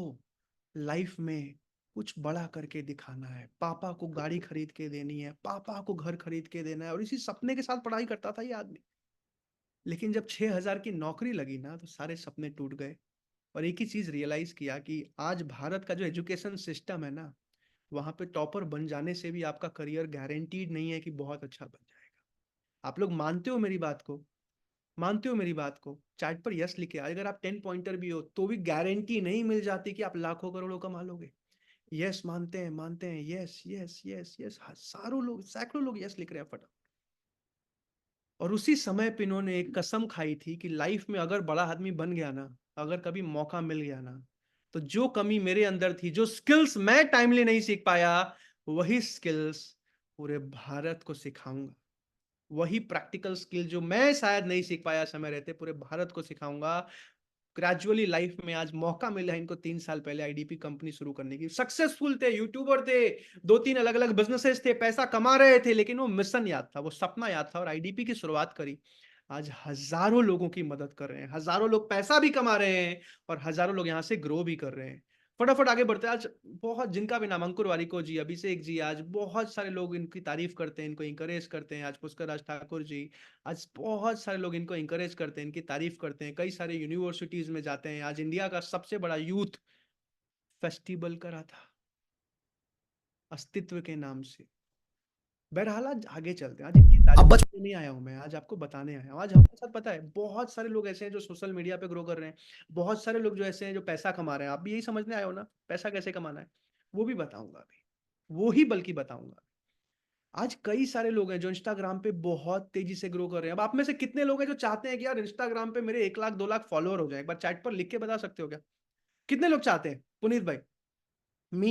लाइफ में कुछ बड़ा करके दिखाना है, पापा को गाड़ी खरीद के देनी है, पापा को घर खरीद के देना है, और इसी सपने के साथ पढ़ाई करता था ये आदमी। लेकिन जब 6,000 की नौकरी लगी ना, तो सारे सपने टूट गए। और एक ही चीज रियलाइज किया कि आज भारत का जो एजुकेशन सिस्टम है ना, वहां पे टॉपर बन जाने से भी आपका करियर गारंटीड नहीं है कि बहुत अच्छा बन जाएगा। आप लोग मानते हो मेरी बात को? मानते हो मेरी बात को? चैट पर यस लिखे। अगर आप 10 पॉइंटर भी हो तो भी गारंटी नहीं मिल जाती कि आप लाखों करोड़ों कमा लोगे। यस मानते हैं, मानते हैं, यस यस यस यस, हजारों लोग, सैकड़ों लोग यस लिख रहे हैं फटाफट। और उसी समय पे इन्होंने एक कसम खाई थी कि लाइफ में अगर बड़ा आदमी बन गया ना, अगर कभी मौका मिल गया ना, तो जो कमी मेरे अंदर थी, जो स्किल्स मैं टाइमली नहीं सीख पाया, वही स्किल्स पूरे भारत को सिखाऊंगा। वही प्रैक्टिकल स्किल जो मैं शायद नहीं सीख पाया समय रहते, पूरे भारत को सिखाऊंगा। ग्रेजुअली लाइफ में आज मौका मिला है इनको 3 साल पहले आईडीपी कंपनी शुरू करने की। सक्सेसफुल थे, यूट्यूबर थे, 2-3 अलग अलग बिजनेसेस थे, पैसा कमा रहे थे, लेकिन वो मिशन याद था, वो सपना याद था, और आईडीपी की शुरुआत करी। आज हजारों लोगों की मदद कर रहे हैं, हजारों लोग पैसा भी कमा रहे हैं, और हजारों लोग यहां से ग्रो भी कर रहे हैं। फटाफट आगे बढ़ते हैं। आज बहुत, जिनका भी नाम, अंकुर वारिको जी, अभिषेक जी, आज बहुत सारे लोग इनकी तारीफ करते हैं, इनको इंकरेज करते हैं। आज पुष्कर राज ठाकुर जी, आज बहुत सारे लोग इनको इंकरेज करते हैं, इनकी तारीफ करते हैं, कई सारे यूनिवर्सिटीज में जाते हैं। आज इंडिया का सबसे बड़ा यूथ फेस्टिवल करा था अस्तित्व के नाम से। बहरहाल आज आगे चलते हैं। आज इनकी तारीफ करने नहीं आया हूं मैं, आज आपको बताने आया हूं। आज हमारे साथ पता है बहुत सारे लोग ऐसे हैं जो सोशल मीडिया पे ग्रो कर रहे हैं, बहुत सारे लोग जो ऐसे हैं जो पैसा कमा रहे हैं। आप भी यही समझने आए हो ना, पैसा कैसे कमाना है, वो भी बताऊंगा अभी, वो ही बल्कि बताऊंगा। आज कई सारे लोग हैं जो इंस्टाग्राम पे बहुत तेजी से ग्रो कर रहे हैं। अब आप में से कितने लोग हैं जो चाहते हैं कि यार इंस्टाग्राम पे मेरे 1 लाख 2 लाख फॉलोअर हो जाए? एक बार चैट पर लिख के बता सकते हो क्या? कितने लोग चाहते हैं पुनीत भाई? मी,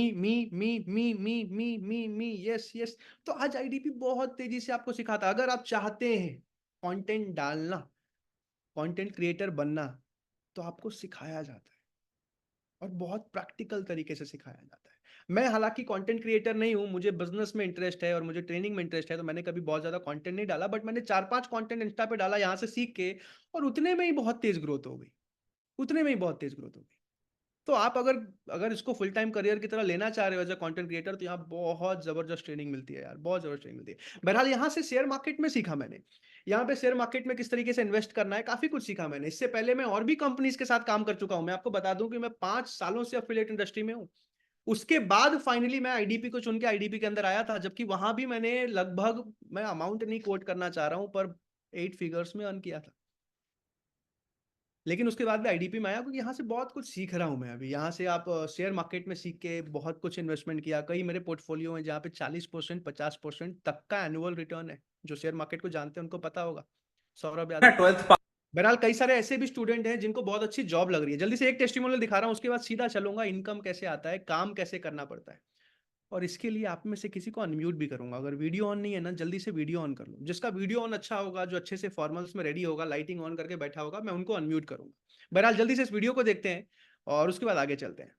यस यस। तो आज आईडीपी बहुत तेजी से आपको सिखाता है। अगर आप चाहते हैं कंटेंट डालना, कंटेंट क्रिएटर बनना, तो आपको सिखाया जाता है, और बहुत प्रैक्टिकल तरीके से सिखाया जाता है। मैं हालांकि कंटेंट क्रिएटर नहीं हूं, मुझे बिजनेस में इंटरेस्ट है और मुझे ट्रेनिंग में इंटरेस्ट है, तो मैंने कभी बहुत ज्यादा कंटेंट नहीं डाला, बट मैंने 4-5 कंटेंट इंस्टा पे डाला यहां से सीख के, और उतने में ही बहुत तेज ग्रोथ हो गई, उतने में ही बहुत तेज ग्रोथ हो गई। तो आप अगर अगर इसको फुल टाइम करियर की तरह लेना चाह रहे हो एज अ कंटेंट क्रिएटर, तो यहाँ बहुत जबरदस्त ट्रेनिंग मिलती है यार, बहुत जबरदस्त ट्रेनिंग मिलती है। बहरहाल यहाँ से शेयर मार्केट में सीखा मैंने, यहाँ पे शेयर मार्केट में किस तरीके से इन्वेस्ट करना है, काफी कुछ सीखा मैंने। इससे पहले मैं और भी कंपनीज के साथ काम कर चुका हूं। मैं आपको बता दूं कि मैं 5 सालों से एफिलिएट इंडस्ट्री में हूं। उसके बाद फाइनली मैं आईडीपी को चुन के आईडीपी के अंदर आया था, जबकि वहां भी मैंने लगभग, मैं अमाउंट नहीं कोट करना चाह रहा हूं, पर 8 फिगर्स में अर्न किया था। लेकिन उसके बाद भी आईडीपी में आया, क्योंकि यहाँ से बहुत कुछ सीख रहा हूँ मैं अभी। यहाँ से आप शेयर मार्केट में सीख के बहुत कुछ इन्वेस्टमेंट किया। कई मेरे पोर्टफोलियो हैं जहाँ पे 40% 50% तक का एनुअल रिटर्न है। जो शेयर मार्केट को जानते हैं उनको पता होगा, सौरभ यादव। 12th बहरहाल कई सारे ऐसे भी स्टूडेंट हैं जिनको बहुत अच्छी जॉब लग रही है। जल्दी से एक टेस्टिमोनियल दिखा रहा हूँ, उसके बाद सीधा चलूंगा इनकम कैसे आता है, काम कैसे करना पड़ता है। और इसके लिए आप में से किसी को अनम्यूट भी करूंगा। अगर वीडियो ऑन नहीं है ना, जल्दी से वीडियो ऑन कर लो। जिसका वीडियो ऑन अच्छा होगा, जो अच्छे से फॉर्मल्स में रेडी होगा, लाइटिंग ऑन करके बैठा होगा, मैं उनको अनम्यूट करूंगा। बहरहाल जल्दी से इस वीडियो को देखते हैं और उसके बाद आगे चलते हैं।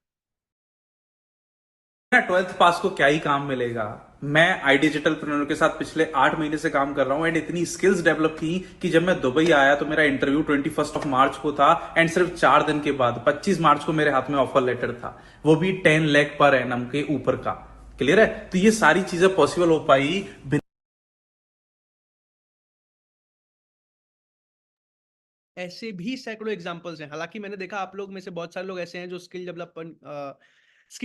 12th पास को क्या ही काम मिलेगा। मैं आई डिजिटल प्रेन्योर के साथ पिछले 8 महीने से काम कर रहा हूं, एंड इतनी स्किल्स डेवलप की कि जब मैं दुबई आया तो मेरा इंटरव्यू 21 मार्च को था, एंड सिर्फ 4 दिन के बाद 25 मार्च को मेरे हाथ में ऑफर लेटर था, वो भी 10 लाख पर एनम के ऊपर का। क्लियर है? तो ये सारी चीजें पॉसिबल हो पाई। ऐसे भी सैकड़ों एग्जांपल्स हैं। हालांकि मैंने देखा आप लोग में से बहुत सारे लोग ऐसे हैं जो स्किल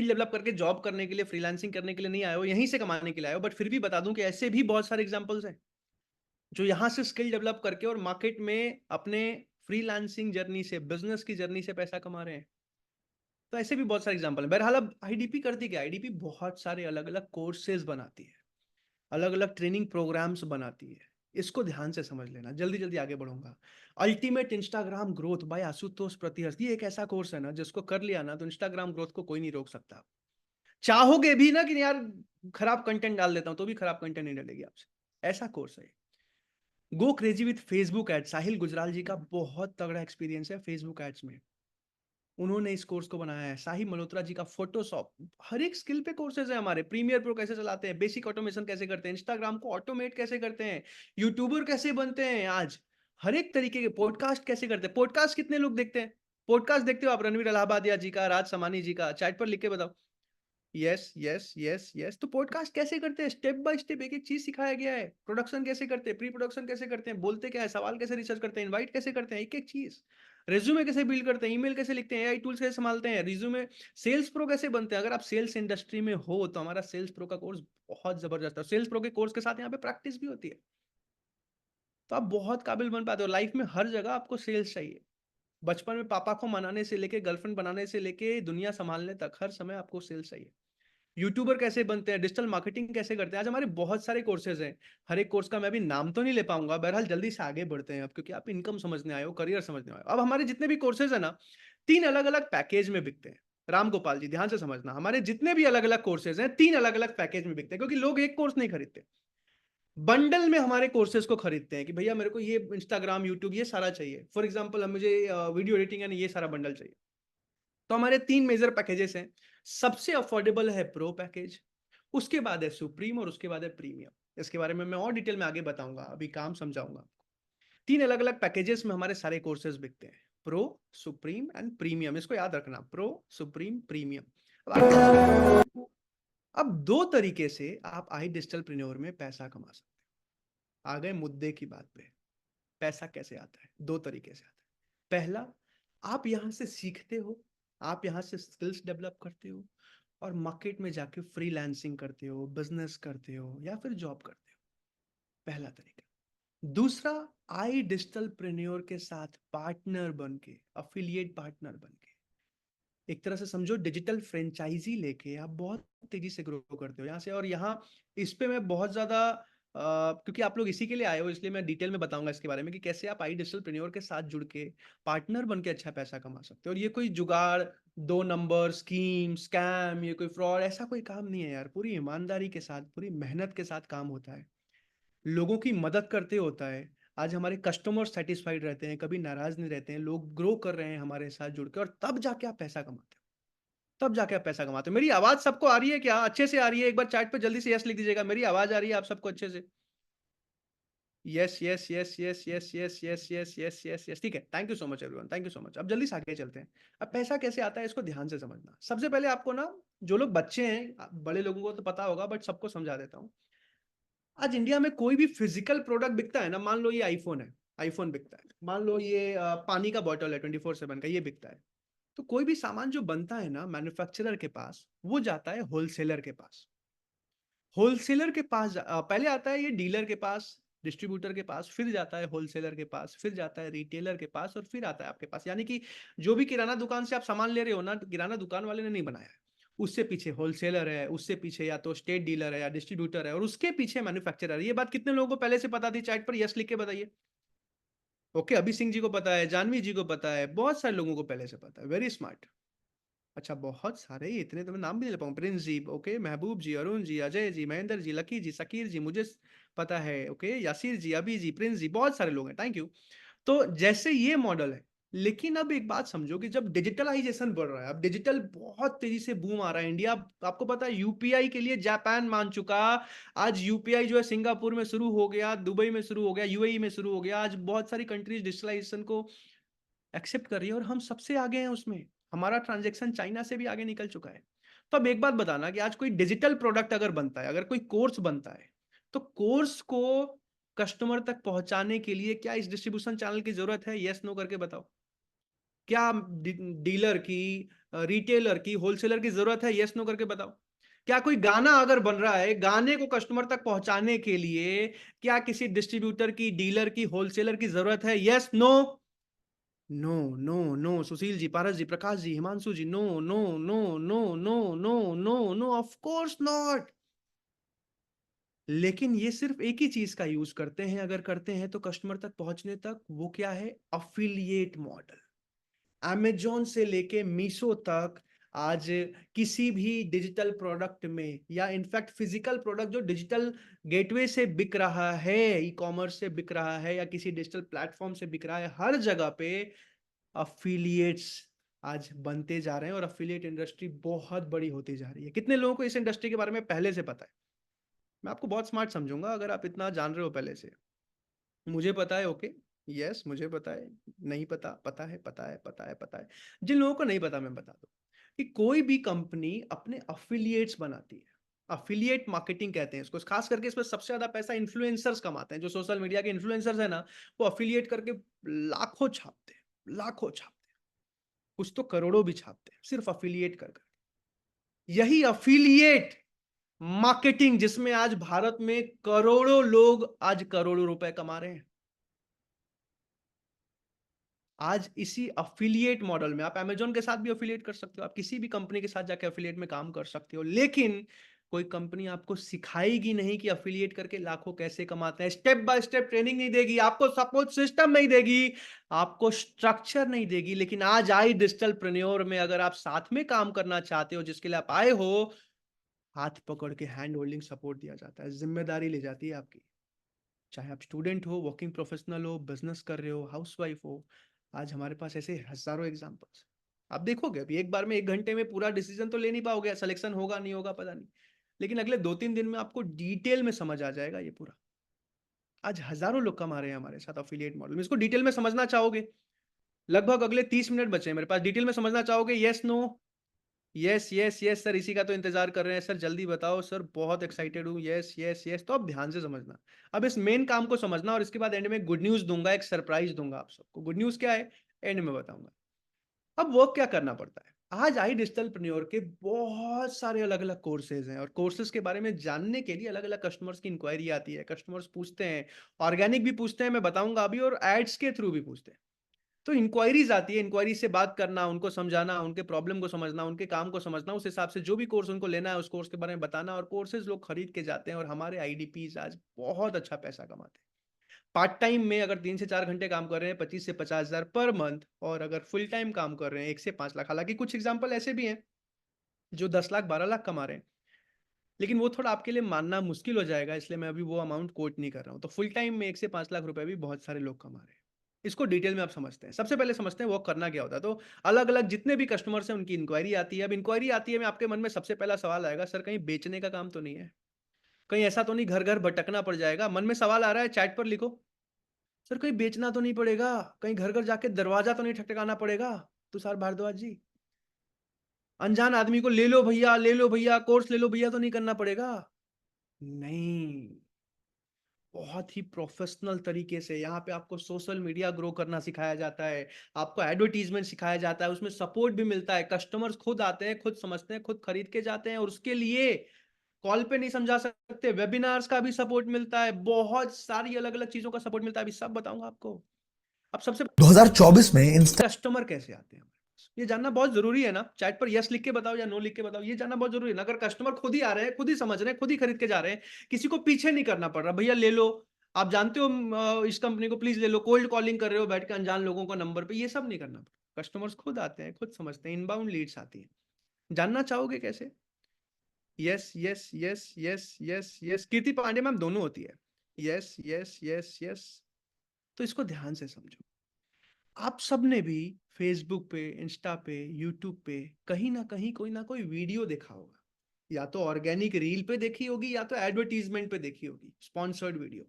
डेवलप करके जॉब करने के लिए, फ्रीलांसिंग करने के लिए नहीं आए हो, यहीं से कमाने के लिए आए हो। बट फिर भी बता दूं कि ऐसे भी बहुत सारे एग्जांपल्स हैं जो यहाँ से स्किल डेवलप करके और मार्केट में अपने फ्रीलांसिंग जर्नी से, बिजनेस की जर्नी से पैसा कमा रहे हैं। तो ऐसे भी बहुत सारे एग्जांपल हैं। बहरहाल अब आईडीपी करती क्या? आईडीपी बहुत सारे अलग अलग कोर्सेज बनाती है, अलग अलग ट्रेनिंग प्रोग्राम्स बनाती है। इसको ध्यान से समझ लेना। जल्दी जल्दी आगे बढ़ूंगा। Ultimate Instagram growth by Ashutosh Pratihast, ये एक ऐसा कोर्स है ना जिसको कर लिया ना तो इंस्टाग्राम ग्रोथ को कोई नहीं रोक सकता। चाहोगे भी ना कि यार खराब कंटेंट डाल देता हूं तो भी खराब कंटेंट नहीं डालेगी आपसे, ऐसा कोर्स है। Go crazy with Facebook ad, Sahil Gujral ji का बहुत तगड़ा एक्सपीरियंस है फेसबुक एड्स में, उन्होंने इस कोर्स को बनाया है। साहिब मल्होत्रा जी का फोटोशॉप, हर एक स्किल पे कोर्सेज है हमारे। प्रीमियर प्रो कैसे चलाते हैं, बेसिक ऑटोमेशन कैसे करते हैं, इंस्टाग्राम को ऑटोमेट कैसे करते हैं, यूट्यूबर कैसे बनते हैं आज, हर एक तरीके के पॉडकास्ट कैसे करते हैं। पॉडकास्ट कितने लोग देखते हैं? पॉडकास्ट देखते हो आप रणवीर अलाहाबादिया जी का, राज समानी जी का? चैट पर लिख के बताओ। Yes yes yes yes. तो पॉडकास्ट कैसे करते हैं? स्टेप बाय स्टेप एक एक चीज सिखाया गया है। प्रोडक्शन कैसे करते हैं, प्री प्रोडक्शन कैसे करते हैं, बोलते क्या है, सवाल कैसे रिसर्च करते हैं, इनवाइट कैसे करते हैं, एक एक चीज। रेज्यूमे कैसे बिल्ड करते हैं, ईमेल कैसे लिखते हैं, एआई टूल्स कैसे संभालते हैं, रिज्यूमे, सेल्स प्रो कैसे बनते हैं। अगर आप सेल्स इंडस्ट्री में हो तो हमारा सेल्स प्रो का कोर्स बहुत जबरदस्त है। सेल्स प्रो के कोर्स के साथ यहाँ पे प्रैक्टिस भी होती है, तो आप बहुत काबिल बन पाते हो। लाइफ में हर जगह आपको सेल्स चाहिए। बचपन में पापा को मनाने से लेके, गर्लफ्रेंड बनाने से लेके, दुनिया संभालने तक, हर समय आपको सेल्स चाहिए। यूट्यूबर कैसे बनते हैं, डिजिटल मार्केटिंग कैसे करते हैं, आज हमारे बहुत सारे कोर्सेज हैं। हर एक कोर्स का मैं अभी नाम तो नहीं ले पाऊंगा। बहरहाल जल्दी से आगे बढ़ते हैं अब, क्योंकि आप इनकम समझने आए हो, करियर समझने आए हो। अब हमारे जितने भी कोर्सेज है ना, 3 अलग अलग पैकेज में बिकते हैं। राम गोपाल जी ध्यान से समझना, हमारे जितने भी अलग अलग कोर्सेज हैं 3 अलग अलग पैकेज में बिकते हैं, क्योंकि लोग एक कोर्स नहीं खरीदते, बंडल में हमारे कोर्सेज को खरीदते हैं कि भैया मेरे को ये इंस्टाग्राम, यूट्यूब, ये सारा चाहिए। फॉर एग्जाम्पल अब मुझे वीडियो एडिटिंग यानी ये सारा बंडल चाहिए। तो हमारे 3 मेजर पैकेजेस हैं। सबसे अफोर्डेबल है प्रो पैकेज, उसके बाद है सुप्रीम और उसके बाद है प्रीमियम। इसके बारे में मैं और डिटेल में आगे बताऊंगा, अभी काम समझाऊंगा। 3 अलग अलग पैकेजेस में हमारे सारे कोर्सेज बिकते हैं, प्रो, सुप्रीम एंड प्रीमियम। इसको याद रखना, प्रो, सुप्रीम, प्रीमियम। अब 2 तरीके से आप आई डिजिटलप्रेन्योर में पैसा कमा सकते हो। आ गए मुद्दे की बात पे, पैसा कैसे आता है? 2 तरीके से आता है। पहला, आप यहां से सीखते हो, आप यहां से स्किल्स डेवलप करते हो और मार्केट में जाके फ्रीलांसिंग करते हो, बिजनेस करते हो या फिर जॉब करते हो। पहला तरीका। दूसरा, आई डिजिटलप्रेन्योर के साथ पार्टनर बनके, अफिलिएट पार्टनर बनके, एक तरह से समझो डिजिटल फ्रेंचाइजी लेके आप बहुत तेजी से ग्रो करते हो यहाँ से। और यहाँ इस पे मैं बहुत ज्यादा क्योंकि आप लोग इसी के लिए आए हो, इसलिए मैं डिटेल में बताऊंगा इसके बारे में कि कैसे आप आई डिजिटलप्रेन्योर के साथ जुड़ के पार्टनर बन के अच्छा पैसा कमा सकते हो। और ये कोई जुगाड़, 2 नंबर, स्कीम, स्कैम, ये कोई फ्रॉड, ऐसा कोई काम नहीं है यार। पूरी ईमानदारी के साथ, पूरी मेहनत के साथ काम होता है, लोगों की मदद करते होता है। आज हमारे कस्टमर सेटिस्फाइड रहते हैं, कभी नाराज नहीं रहते हैं, लोग ग्रो कर रहे हैं हमारे साथ जुड़ के, और तब जाके आप पैसा कमाते हो, तब जाके आप पैसा कमाते हो। मेरी आवाज सबको आ रही है क्या? अच्छे से आ रही है? एक बार चैट पे जल्दी से यस लिख दीजिएगा, मेरी आवाज आ रही है आप सबको अच्छे से? Yes yes yes yes yes yes yes yes yes yes yes, ठीक है। Thank you so much everyone, thank you so much. अब जल्दी से आगे चलते हैं। अब पैसा कैसे आता है इसको ध्यान से समझना। सबसे पहले आपको ना, जो लोग बच्चे हैं, बड़े लोगों को तो पता होगा बट सबको समझा देता हूँ। आज इंडिया में कोई भी फिजिकल प्रोडक्ट बिकता है ना, मान लो ये आईफोन है, आईफोन बिकता है, मान लो ये पानी का बॉटल है 24/7 का, ये बिकता है। तो कोई भी सामान जो बनता है ना मैन्युफैक्चरर के पास, वो जाता है होलसेलर के पास। होलसेलर के पास पहले आता है ये डीलर के पास, डिस्ट्रीब्यूटर के पास, फिर जाता है होलसेलर के पास, फिर जाता है रिटेलर के पास और फिर आता है आपके पास। यानी कि जो भी किराना दुकान से आप सामान ले रहे हो ना, किराना दुकान वाले ने नहीं बनाया है, उससे पीछे होलसेलर है, उससे पीछे या तो स्टेट डीलर है या डिस्ट्रीब्यूटर है, और उसके पीछे मैन्युफैक्चरर है। ये बात कितने लोगों को पहले से पता थी? चैट पर यस लिख के बताइए। ओके, अभी सिंह जी को पता है, जानवी जी को पता है, बहुत सारे लोगों को पहले से पता है। Very smart. अच्छा, बहुत सारे, इतने तो मैं नाम भी नहीं ले पाऊंगा। प्रिंस जी, ओके, महबूब जी, अरुण जी, अजय जी, महेंद्र जी, लकी जी, सकीर जी, मुझे पता है, ओके, यासीर जी, अभी जी, प्रिंस जी, बहुत सारे लोग हैं, थैंक यू। तो जैसे ये मॉडल है, लेकिन अब एक बात समझो कि जब डिजिटलाइजेशन बढ़ रहा है, अब डिजिटल बहुत तेजी से बूम आ रहा है। इंडिया, आपको पता है, यूपीआई के लिए जापान मान चुका। आज यूपीआई जो है सिंगापुर में शुरू हो गया, दुबई में शुरू हो गया, यूएई में शुरू हो गया। आज बहुत सारी कंट्रीज डिजिटलाइजेशन को एक्सेप्ट कर रही है और हम सबसे आगे हैं उसमें। हमारा ट्रांजैक्शन चाइना से भी आगे निकल चुका है। तो अब एक बात बताना कि आज कोई डिजिटल प्रोडक्ट अगर बनता है, अगर कोई कोर्स बनता है, तो कोर्स को कस्टमर तक पहुंचाने के लिए क्या इस डिस्ट्रीब्यूशन चैनल की जरूरत है? यस नो करके बताओ। क्या डीलर की, रिटेलर की, होलसेलर की जरूरत है? यस नो करके बताओ। क्या कोई गाना अगर बन रहा है, गाने को कस्टमर तक पहुंचाने के लिए क्या किसी डिस्ट्रीब्यूटर की, डीलर की, होलसेलर की जरूरत है? Yes no. No no no, Sushil ji, Paras ji, Prakash ji, Himanshu ji, no no no no no no no no, of course not. लेकिन ये सिर्फ एक ही चीज का यूज करते हैं, अगर करते हैं तो कस्टमर तक पहुंचने तक, वो क्या है? Affiliate model. अमेजॉन से लेके मीशो तक आज किसी भी डिजिटल प्रोडक्ट में, या इनफैक्ट फिजिकल प्रोडक्ट जो डिजिटल गेटवे से बिक रहा है, ई कॉमर्स से बिक रहा है, या किसी डिजिटल प्लेटफॉर्म से बिक रहा है, हर जगह पे अफिलिएट्स आज बनते जा रहे हैं और अफिलिएट इंडस्ट्री बहुत बड़ी होती जा रही है। कितने लोगों को इस इंडस्ट्री के बारे में पहले से पता है? मैं आपको बहुत स्मार्ट समझूंगा अगर आप इतना जान रहे हो पहले से। मुझे पता है, ओके, यस मुझे पता है। नहीं पता, पता है, पता है, पता है, पता है। जिन लोगों को नहीं पता मैं बता दूं कि कोई भी कंपनी अपने अफिलिएट्स बनाती है, अफिलिएट मार्केटिंग कहते हैं इसको। खास करके इसमें सबसे ज्यादा पैसा इन्फ्लुएंसर्स कमाते हैं, जो सोशल मीडिया के इन्फ्लुएंसर्स है ना, वो अफिलिएट करके लाखों छापते हैं, लाखों छापते हैं, कुछ तो करोड़ों भी छापते हैं सिर्फ अफिलिएट कर कर। यही अफिलिएट मार्केटिंग, जिसमें आज भारत में करोड़ों लोग आज करोड़ों रुपए कमा रहे हैं, आज इसी अफिलिएट मॉडल में आप अमेजॉन के साथ भी अफिलिएट कर सकते हो, आप किसी भी कंपनी के साथ जाके अफिलिएट में काम कर सकते हो। लेकिन कोई कंपनी आपको सिखाएगी नहीं कि अफिलिएट करके लाखों कैसे कमाते हैं। स्टेप बाय स्टेप ट्रेनिंग नहीं देगी आपको, सपोर्ट सिस्टम नहीं देगी आपको, स्ट्रक्चर नहीं देगी। लेकिन आज आई डिजिटल प्रेन्योर में अगर आप साथ में काम करना चाहते हो, जिसके लिए आप आए हो, हाथ पकड़ के हैंड होल्डिंग सपोर्ट दिया जाता है, जिम्मेदारी ली जाती है आपकी। चाहे आप स्टूडेंट हो, वर्किंग प्रोफेशनल हो, बिजनेस कर रहे हो, हाउसवाइफ हो, आज हमारे पास ऐसे हजारों एग्जांपल्स। आप देखोगे अभी एक बार में 1 घंटे में पूरा डिसीजन तो ले नहीं पाओगे, सिलेक्शन होगा नहीं होगा पता नहीं, लेकिन अगले 2-3 दिन में आपको डिटेल में समझ आ जाएगा ये पूरा। आज हजारों लोग कमा रहे हैं हमारे साथ अफिलिएट मॉडल में। इसको डिटेल में समझना चाहोगे? लगभग अगले 30 मिनट बचे हैं मेरे पास। डिटेल में समझना चाहोगे? Yes no? Yes yes yes sir, इसी का तो इंतजार कर रहे हैं सर, जल्दी बताओ सर, बहुत एक्साइटेड हूँ, यस यस यस। तो अब ध्यान से समझना, अब इस मेन काम को समझना, और इसके बाद एंड में गुड न्यूज दूंगा, एक सरप्राइज दूंगा आप सबको। गुड न्यूज क्या है एंड में बताऊंगा। अब वर्क क्या करना पड़ता है? आज आई डिजिटल प्रेन्योर के बहुत सारे अलग अलग कोर्सेज हैं, और कोर्सेज के बारे में जानने के लिए अलग अलग कस्टमर्स की इंक्वायरी आती है, कस्टमर्स पूछते हैं, ऑर्गेनिक भी पूछते हैं, मैं बताऊंगा अभी, और एड्स के थ्रू भी पूछते हैं। तो इंक्वायरीज आती है, इंक्वायरी से बात करना, उनको समझाना, उनके प्रॉब्लम को समझना, उनके काम को समझना, उस हिसाब से जो भी कोर्स उनको लेना है उस कोर्स के बारे में बताना, और कोर्सेज लोग खरीद के जाते हैं, और हमारे आईडीपीज आज बहुत अच्छा पैसा कमाते हैं। पार्ट टाइम में अगर 3 से 4 घंटे काम कर रहे हैं 25 से 50 हजार पर मंथ, और अगर फुल टाइम काम कर रहे हैं 1 से 5 लाख। हालांकि कुछ एग्जाम्पल ऐसे भी हैं जो 10 लाख 12 लाख कमा रहे हैं, लेकिन वो थोड़ा आपके लिए मानना मुश्किल हो जाएगा, इसलिए मैं अभी वो अमाउंट कोट नहीं कर रहा हूँ। तो फुल टाइम में 1 से 5 लाख रुपए भी बहुत सारे लोग कमा रहे हैं। इसको डिटेल में आप समझते हैं। सबसे पहले समझते हैं वो करना क्या होता है। तो अलग अलग जितने भी कस्टमर्स हैं उनकी इंक्वायरी आती है। अब इंक्वायरी आती है में आपके मन में सबसे पहला सवाल आएगा, सर कहीं बेचने का काम तो नहीं है? कहीं ऐसा तो नहीं घर घर भटकना पड़ जाएगा? मन में सवाल आ रहा है, चैट पर लिखो, सर कहीं बेचना तो नहीं पड़ेगा? कहीं घर घर जाके दरवाजा तो नहीं ठकठकाना पड़ेगा? तुषार भारद्वाज जी, अनजान आदमी को ले लो भैया, ले लो भैया, कोर्स ले लो भैया तो नहीं करना पड़ेगा? नहीं, बहुत ही प्रोफेशनल तरीके से यहाँ पे आपको सोशल मीडिया ग्रो करना सिखाया जाता है, आपको एडवर्टीजमेंट सिखाया जाता है, उसमें सपोर्ट भी मिलता है, कस्टमर्स खुद आते हैं, खुद समझते हैं, खुद खरीद के जाते हैं, और उसके लिए कॉल पे नहीं समझा सकते, वेबिनार्स का भी सपोर्ट मिलता है, बहुत सारी अलग अलग चीजों का सपोर्ट मिलता है, अभी सब बताऊंगा आपको। अब सबसे 2024 में इंस्टा कस्टमर कैसे आते हैं हमारे पास, ये जानना बहुत जरूरी है ना। चैट पर यस लिख के बताओ या नो लिख के बताओ, ये जानना बहुत जरूरी है ना। अगर कस्टमर खुद ही आ रहे हैं, खुद ही समझ रहे हैं, खुद ही खरीद के जा रहे हैं, किसी को पीछे नहीं करना पड़ रहा, भैया ले लो, आप जानते हो इस कंपनी को प्लीज ले लो, कोल्ड कॉलिंग कर रहे हो बैठ के अनजान लोगों का नंबर पे, ये सब नहीं करना पड़ता। कस्टमर्स खुद आते हैं, खुद समझते हैं, इनबाउंड लीड्स आती है। जानना चाहोगे कैसे? Yes yes yes yes yes yes, Kirti Pandey ma'am दोनों होती है, यस यस यस यस। तो इसको ध्यान से समझो। आप सबने भी फेसबुक पे, इंस्टा पे, यूट्यूब पे कहीं ना कहीं कोई ना कोई वीडियो देखा होगा, या तो ऑर्गेनिक रील पे देखी होगी, या तो एडवर्टीजमेंट पे देखी होगी, स्पॉन्सर्ड वीडियो,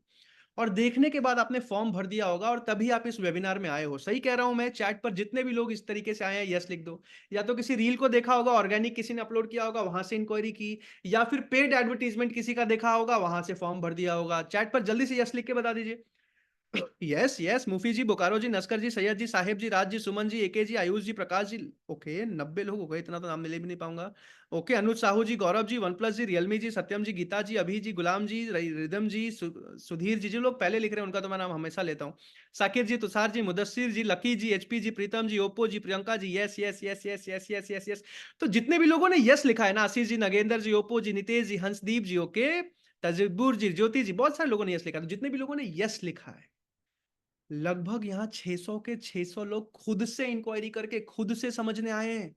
और देखने के बाद आपने फॉर्म भर दिया होगा, और तभी आप इस वेबिनार में आए हो। सही कह रहा हूं मैं? चैट पर जितने भी लोग इस तरीके से आए हैं यस लिख दो। या तो किसी रील को देखा होगा, ऑर्गेनिक किसी ने अपलोड किया होगा, वहां से इंक्वायरी की, या फिर पेड एडवर्टीजमेंट किसी का देखा होगा, वहां से फॉर्म भर दिया होगा। चैट पर जल्दी से यस लिख के बता दीजिए। यस यस, मुफी जी, बोकारो जी, नस्कर जी, सैयद जी, साहिब जी, राज जी, सुमन जी, एके जी, आयुष जी, प्रकाश जी। ओके, 90 लोग हो गए, इतना तो नाम ले भी नहीं पाऊंगा। ओके, अनुज साहू जी, गौरव जी, वन प्लस जी, रियलमी जी, सत्यम जी, गीता जी, अभी जी, गुलाम जी, रिदम जी, सुधीर जी, जो लोग पहले लिख रहे हैं उनका तो मैं नाम हमेशा लेता हूँ। Sakir ji, Tushar ji, Mudassir ji, lucky ji, HP ji, Pritam ji, Oppo ji, Priyanka ji, yes yes yes yes yes yes yes yes. तो जितने भी लोगों ने यस लिखा है ना, आशीष जी, नगेंद्र जी, ओप्पो जी, नितेश जी, हंसदीप जी, ओके, तजबूर जी, ज्योति जी, बहुत सारे लोगों ने यस लिखा। तो जितने भी लोगों ने यस लिखा है, लगभग यहाँ 600 के 600 लोग खुद से इंक्वायरी करके खुद से समझने आए हैं।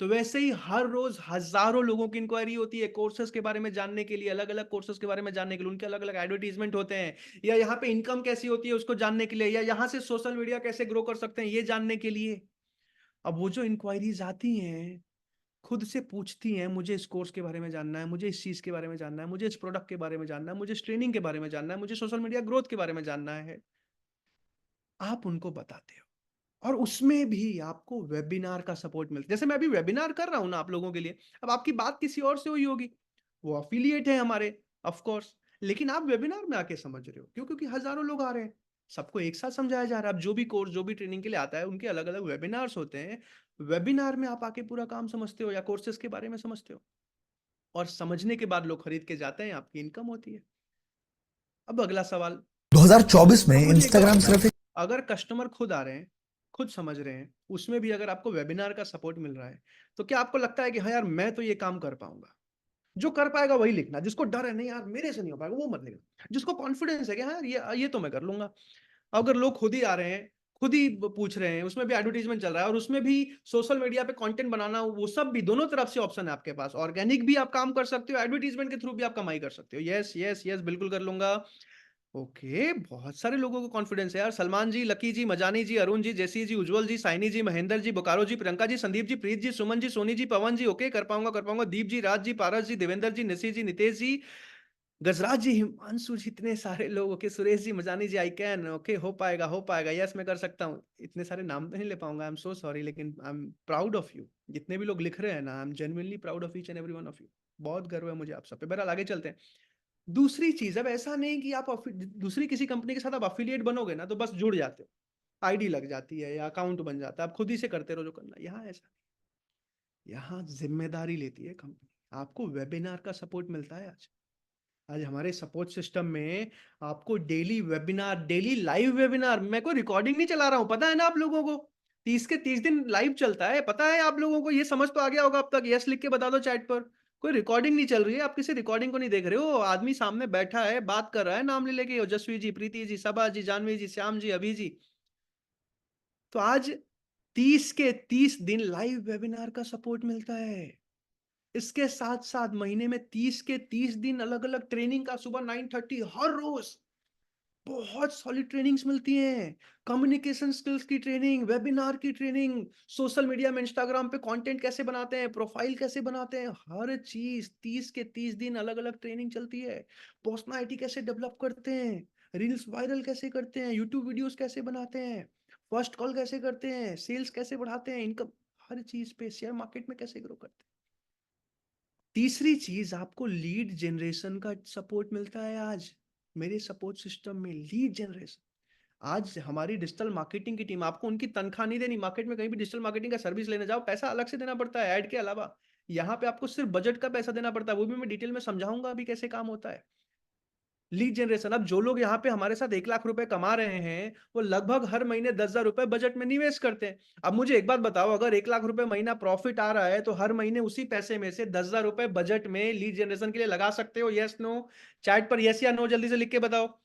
तो वैसे ही हर रोज हजारों लोगों की इंक्वायरी होती है कोर्सेज के बारे में जानने के लिए, अलग अलग कोर्सेज के बारे में जानने के लिए, उनके अलग अलग एडवर्टीजमेंट होते हैं, या यहाँ पे इनकम कैसी होती है उसको जानने के लिए, या यहाँ से सोशल मीडिया कैसे ग्रो कर सकते हैं ये जानने के लिए। अब वो जो इंक्वायरीज आती हैं, खुद से पूछती हैं, मुझे इस कोर्स के बारे में जानना है, मुझे इस चीज के बारे में जानना है, मुझे इस प्रोडक्ट के बारे में जानना है, मुझे इस ट्रेनिंग के बारे में जानना है, मुझे सोशल मीडिया ग्रोथ के बारे में जानना है, आप उनको बताते हो। और उसमें भी आपको वेबिनार का सपोर्ट मिलता है। जैसे मैं अभी वेबिनार कर रहा हूं ना आप लोगों के लिए, अब आपकी बात किसी और से हुई होगी, वो अफिलिएट है हमारे, ऑफ कोर्स, लेकिन आप वेबिनार में आके समझ रहे हो। क्यों? क्योंकि हजारों लोग आ रहे हैं, सबको एक साथ समझाया जा रहा है। अब जो भी कोर्स, जो भी ट्रेनिंग के लिए आता है, उनके अलग अलग वेबिनार्स होते हैं। वेबिनार में आप आके पूरा काम समझते हो या कोर्सेज के बारे में समझते हो, और समझने के बाद लोग खरीद के जाते हैं, आपकी इनकम होती है। अब अगला सवाल, 2024 में अब मुझे एक बात इंस्टाग्राम बताओ, सिर्फ एक अगर कस्टमर खुद आ रहे हैं, खुद समझ रहे हैं, उसमें भी अगर आपको वेबिनार का सपोर्ट मिल रहा है, तो क्या आपको लगता है कि हाँ यार मैं तो ये काम कर पाऊंगा? जो कर पाएगा वही लिखना, जिसको डर है नहीं यार मेरे से नहीं हो पाएगा वो मत लिखना, जिसको कॉन्फिडेंस है कि हाँ यार ये तो मैं कर लूंगा। अगर लोग खुद ही आ रहे हैं, खुद ही पूछ रहे हैं, उसमें भी एडवर्टीजमेंट चल रहा है और उसमें भी सोशल मीडिया पे कंटेंट बनाना, वो सब भी, दोनों तरफ से ऑप्शन है आपके पास। ऑर्गेनिक भी आप काम कर सकते हो, एडवर्टीजमेंट के थ्रू भी आप कमाई कर सकते हो। यस यस यस, बिल्कुल कर लूंगा। ओके, बहुत सारे लोगों को कॉन्फिडेंस है यार। सलमान जी, लकी जी, मजानी जी, अरुण जी, जैसी जी, उज्जवल जी, साइनी जी, महेंद्र जी, बोकारो जी, प्रियंका जी, संदीप जी, प्रीत जी, सुमन जी, सोनी जी, पवन जी, ओके कर पाऊंगा कर पाऊंगा, दीप जी, राज जी, पारस जी, देवेंद्र जी, निशी जी, नितेश जी, गजराज जी, हिमांशु जी, इतने सारे लोग, okay, Suresh ji, Majani ji, I can, okay, हो पाएगा, यस मैं कर सकता हूँ। इतने सारे नाम तो नहीं ले पाऊंगा, आई एम सो सॉरी, लेकिन I am proud of you. जितने भी लोग लिख रहे हैं ना, आई am genuinely proud of each and every one of you. बहुत गर्व है मुझे आप सब पे। बहरहाल आगे चलते हैं। दूसरी चीज, अब ऐसा नहीं कि आप दूसरी किसी कंपनी के साथ आप अफिलिएट बनोगे ना तो बस जुड़ जाते हो, आईडी लग जाती है या अकाउंट बन जाता है, आप खुद ही से करते रहो जो करना है। यहाँ ऐसा नहीं, यहाँ जिम्मेदारी लेती है कंपनी। आपको वेबिनार का सपोर्ट मिलता है। आज आज हमारे सपोर्ट सिस्टम में आपको daily webinar, daily live webinar, मैं कोई रिकॉर्डिंग नहीं चला रहा हूं, पता है ना आप लोगों को, 30 के 30 दिन लाइव चलता है, पता है आप लोगों को, ये समझ तो आ गया होगा अब तक। यस लिख के बता दो चैट पर। कोई रिकॉर्डिंग नहीं चल रही है, आप किसी रिकॉर्डिंग को नहीं देख रहे हो, आदमी सामने बैठा है, बात कर रहा है, नाम ले लेके, यशस्वी जी, प्रीति जी, सबा जी, जानवी जी, श्याम जी, अभी जी। तो आज 30 के 30 दिन लाइव वेबिनार का सपोर्ट मिलता है। इसके साथ साथ महीने में 30 के 30 दिन अलग अलग ट्रेनिंग का, सुबह 9:30 हर रोज बहुत सॉलिड ट्रेनिंग्स मिलती हैं। कम्युनिकेशन स्किल्स की ट्रेनिंग, वेबिनार की ट्रेनिंग, सोशल मीडिया में, इंस्टाग्राम पे कंटेंट कैसे बनाते हैं, प्रोफाइल कैसे बनाते हैं, हर चीज 30 के 30 दिन अलग अलग ट्रेनिंग चलती है। पर्सनालिटी कैसे डेवलप करते हैं, रील्स वायरल कैसे करते हैं, यूट्यूब वीडियोस कैसे बनाते हैं, फर्स्ट कॉल कैसे करते हैं, सेल्स कैसे बढ़ाते हैं, इनकम, हर चीज पे, शेयर मार्केट में कैसे ग्रो करते हैं। तीसरी चीज, आपको लीड जनरेशन का सपोर्ट मिलता है। आज मेरे सपोर्ट सिस्टम में लीड जनरेशन, आज हमारी डिजिटल मार्केटिंग की टीम, आपको उनकी तनख्वाह नहीं देनी, मार्केट में कहीं भी डिजिटल मार्केटिंग का सर्विस लेने जाओ पैसा अलग से देना पड़ता है ऐड के अलावा। यहाँ पे आपको सिर्फ बजट का पैसा देना पड़ता है, वो भी मैं डिटेल में समझाऊंगा अभी कैसे काम होता है। लीड जनरेशन, अब जो लोग यहाँ पे हमारे साथ 1 लाख रुपए कमा रहे हैं, वो लगभग हर महीने 10,000 रुपए बजट में निवेश करते हैं। अब मुझे एक बात बताओ, अगर 1 लाख रुपए महीना प्रॉफिट आ रहा है तो हर महीने उसी पैसे में से 10,000 रुपए बजट में लीड जनरेशन के लिए लगा सकते हो? Yes no? चैट पर यस या नो जल्दी से लिख के बताओ।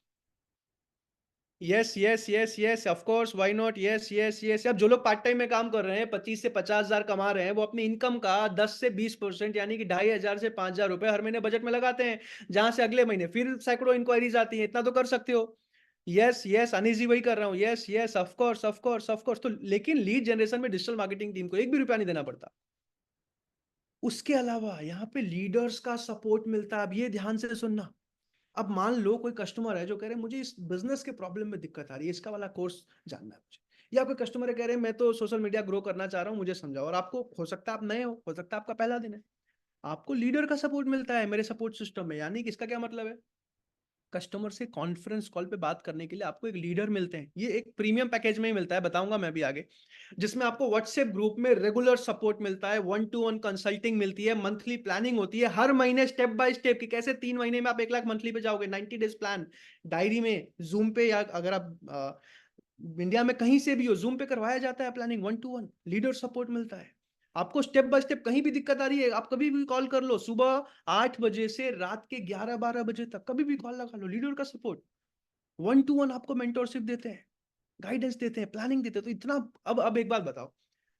Yes yes yes yes, of course, why not, yes yes yes. अब जो लोग पार्ट टाइम में काम कर रहे हैं, 25 से 50,000 कमा रहे हैं, वो अपनी इनकम का 10 से 20% यानी कि 2,500 से 5,000 रुपए हर महीने बजट में लगाते हैं, जहां से अगले महीने फिर सैकड़ों इंक्वायरीज आती हैं। इतना तो कर सकते हो। यस यस, अनिल जी वही कर रहा हूँ, yes yes, of course of course of course. तो लेकिन लीड जनरेशन में डिजिटल मार्केटिंग टीम को एक भी रुपया नहीं देना पड़ता। उसके अलावा यहाँ पे लीडर्स का सपोर्ट मिलता है। अब ये ध्यान से सुनना, अब मान लो कोई कस्टमर है जो कह रहे हैं मुझे इस बिजनेस के प्रॉब्लम में दिक्कत आ रही है, इसका वाला कोर्स जानना है मुझे, या कोई कस्टमर है कह रहे हैं मैं तो सोशल मीडिया ग्रो करना चाह रहा हूं, मुझे समझाओ। और आपको हो सकता है आप नए हो सकता है आपका पहला दिन है, आपको लीडर का सपोर्ट मिलता है मेरे सपोर्ट सिस्टम में। यानी कि इसका क्या मतलब है? कस्टमर से कॉन्फ्रेंस कॉल पे बात करने के लिए आपको एक लीडर मिलते हैं। ये एक प्रीमियम पैकेज में ही मिलता है, बताऊंगा मैं भी आगे, जिसमें आपको व्हाट्सएप ग्रुप में रेगुलर सपोर्ट मिलता है, 1-to-1 कंसल्टिंग मिलती है, मंथली प्लानिंग होती है, हर महीने स्टेप बाय स्टेप कि कैसे 3 महीने में आप 1 लाख मंथली पे जाओगे, 90 डेज प्लान डायरी में, जूम पे, या अगर आप इंडिया में कहीं से भी हो, जूम पे करवाया जाता है प्लानिंग, 1-to-1 लीडर सपोर्ट मिलता है आपको। स्टेप बाय स्टेप कहीं भी दिक्कत आ रही है, आप कभी भी कॉल कर लो, सुबह 8 बजे से रात के 11-12 बजे तक कभी भी कॉल लगा लो, लीडर का सपोर्ट, 1-to-1 आपको मेंटोरशिप देते हैं, गाइडेंस देते हैं, प्लानिंग देते हैं। तो इतना, अब एक बात बताओ,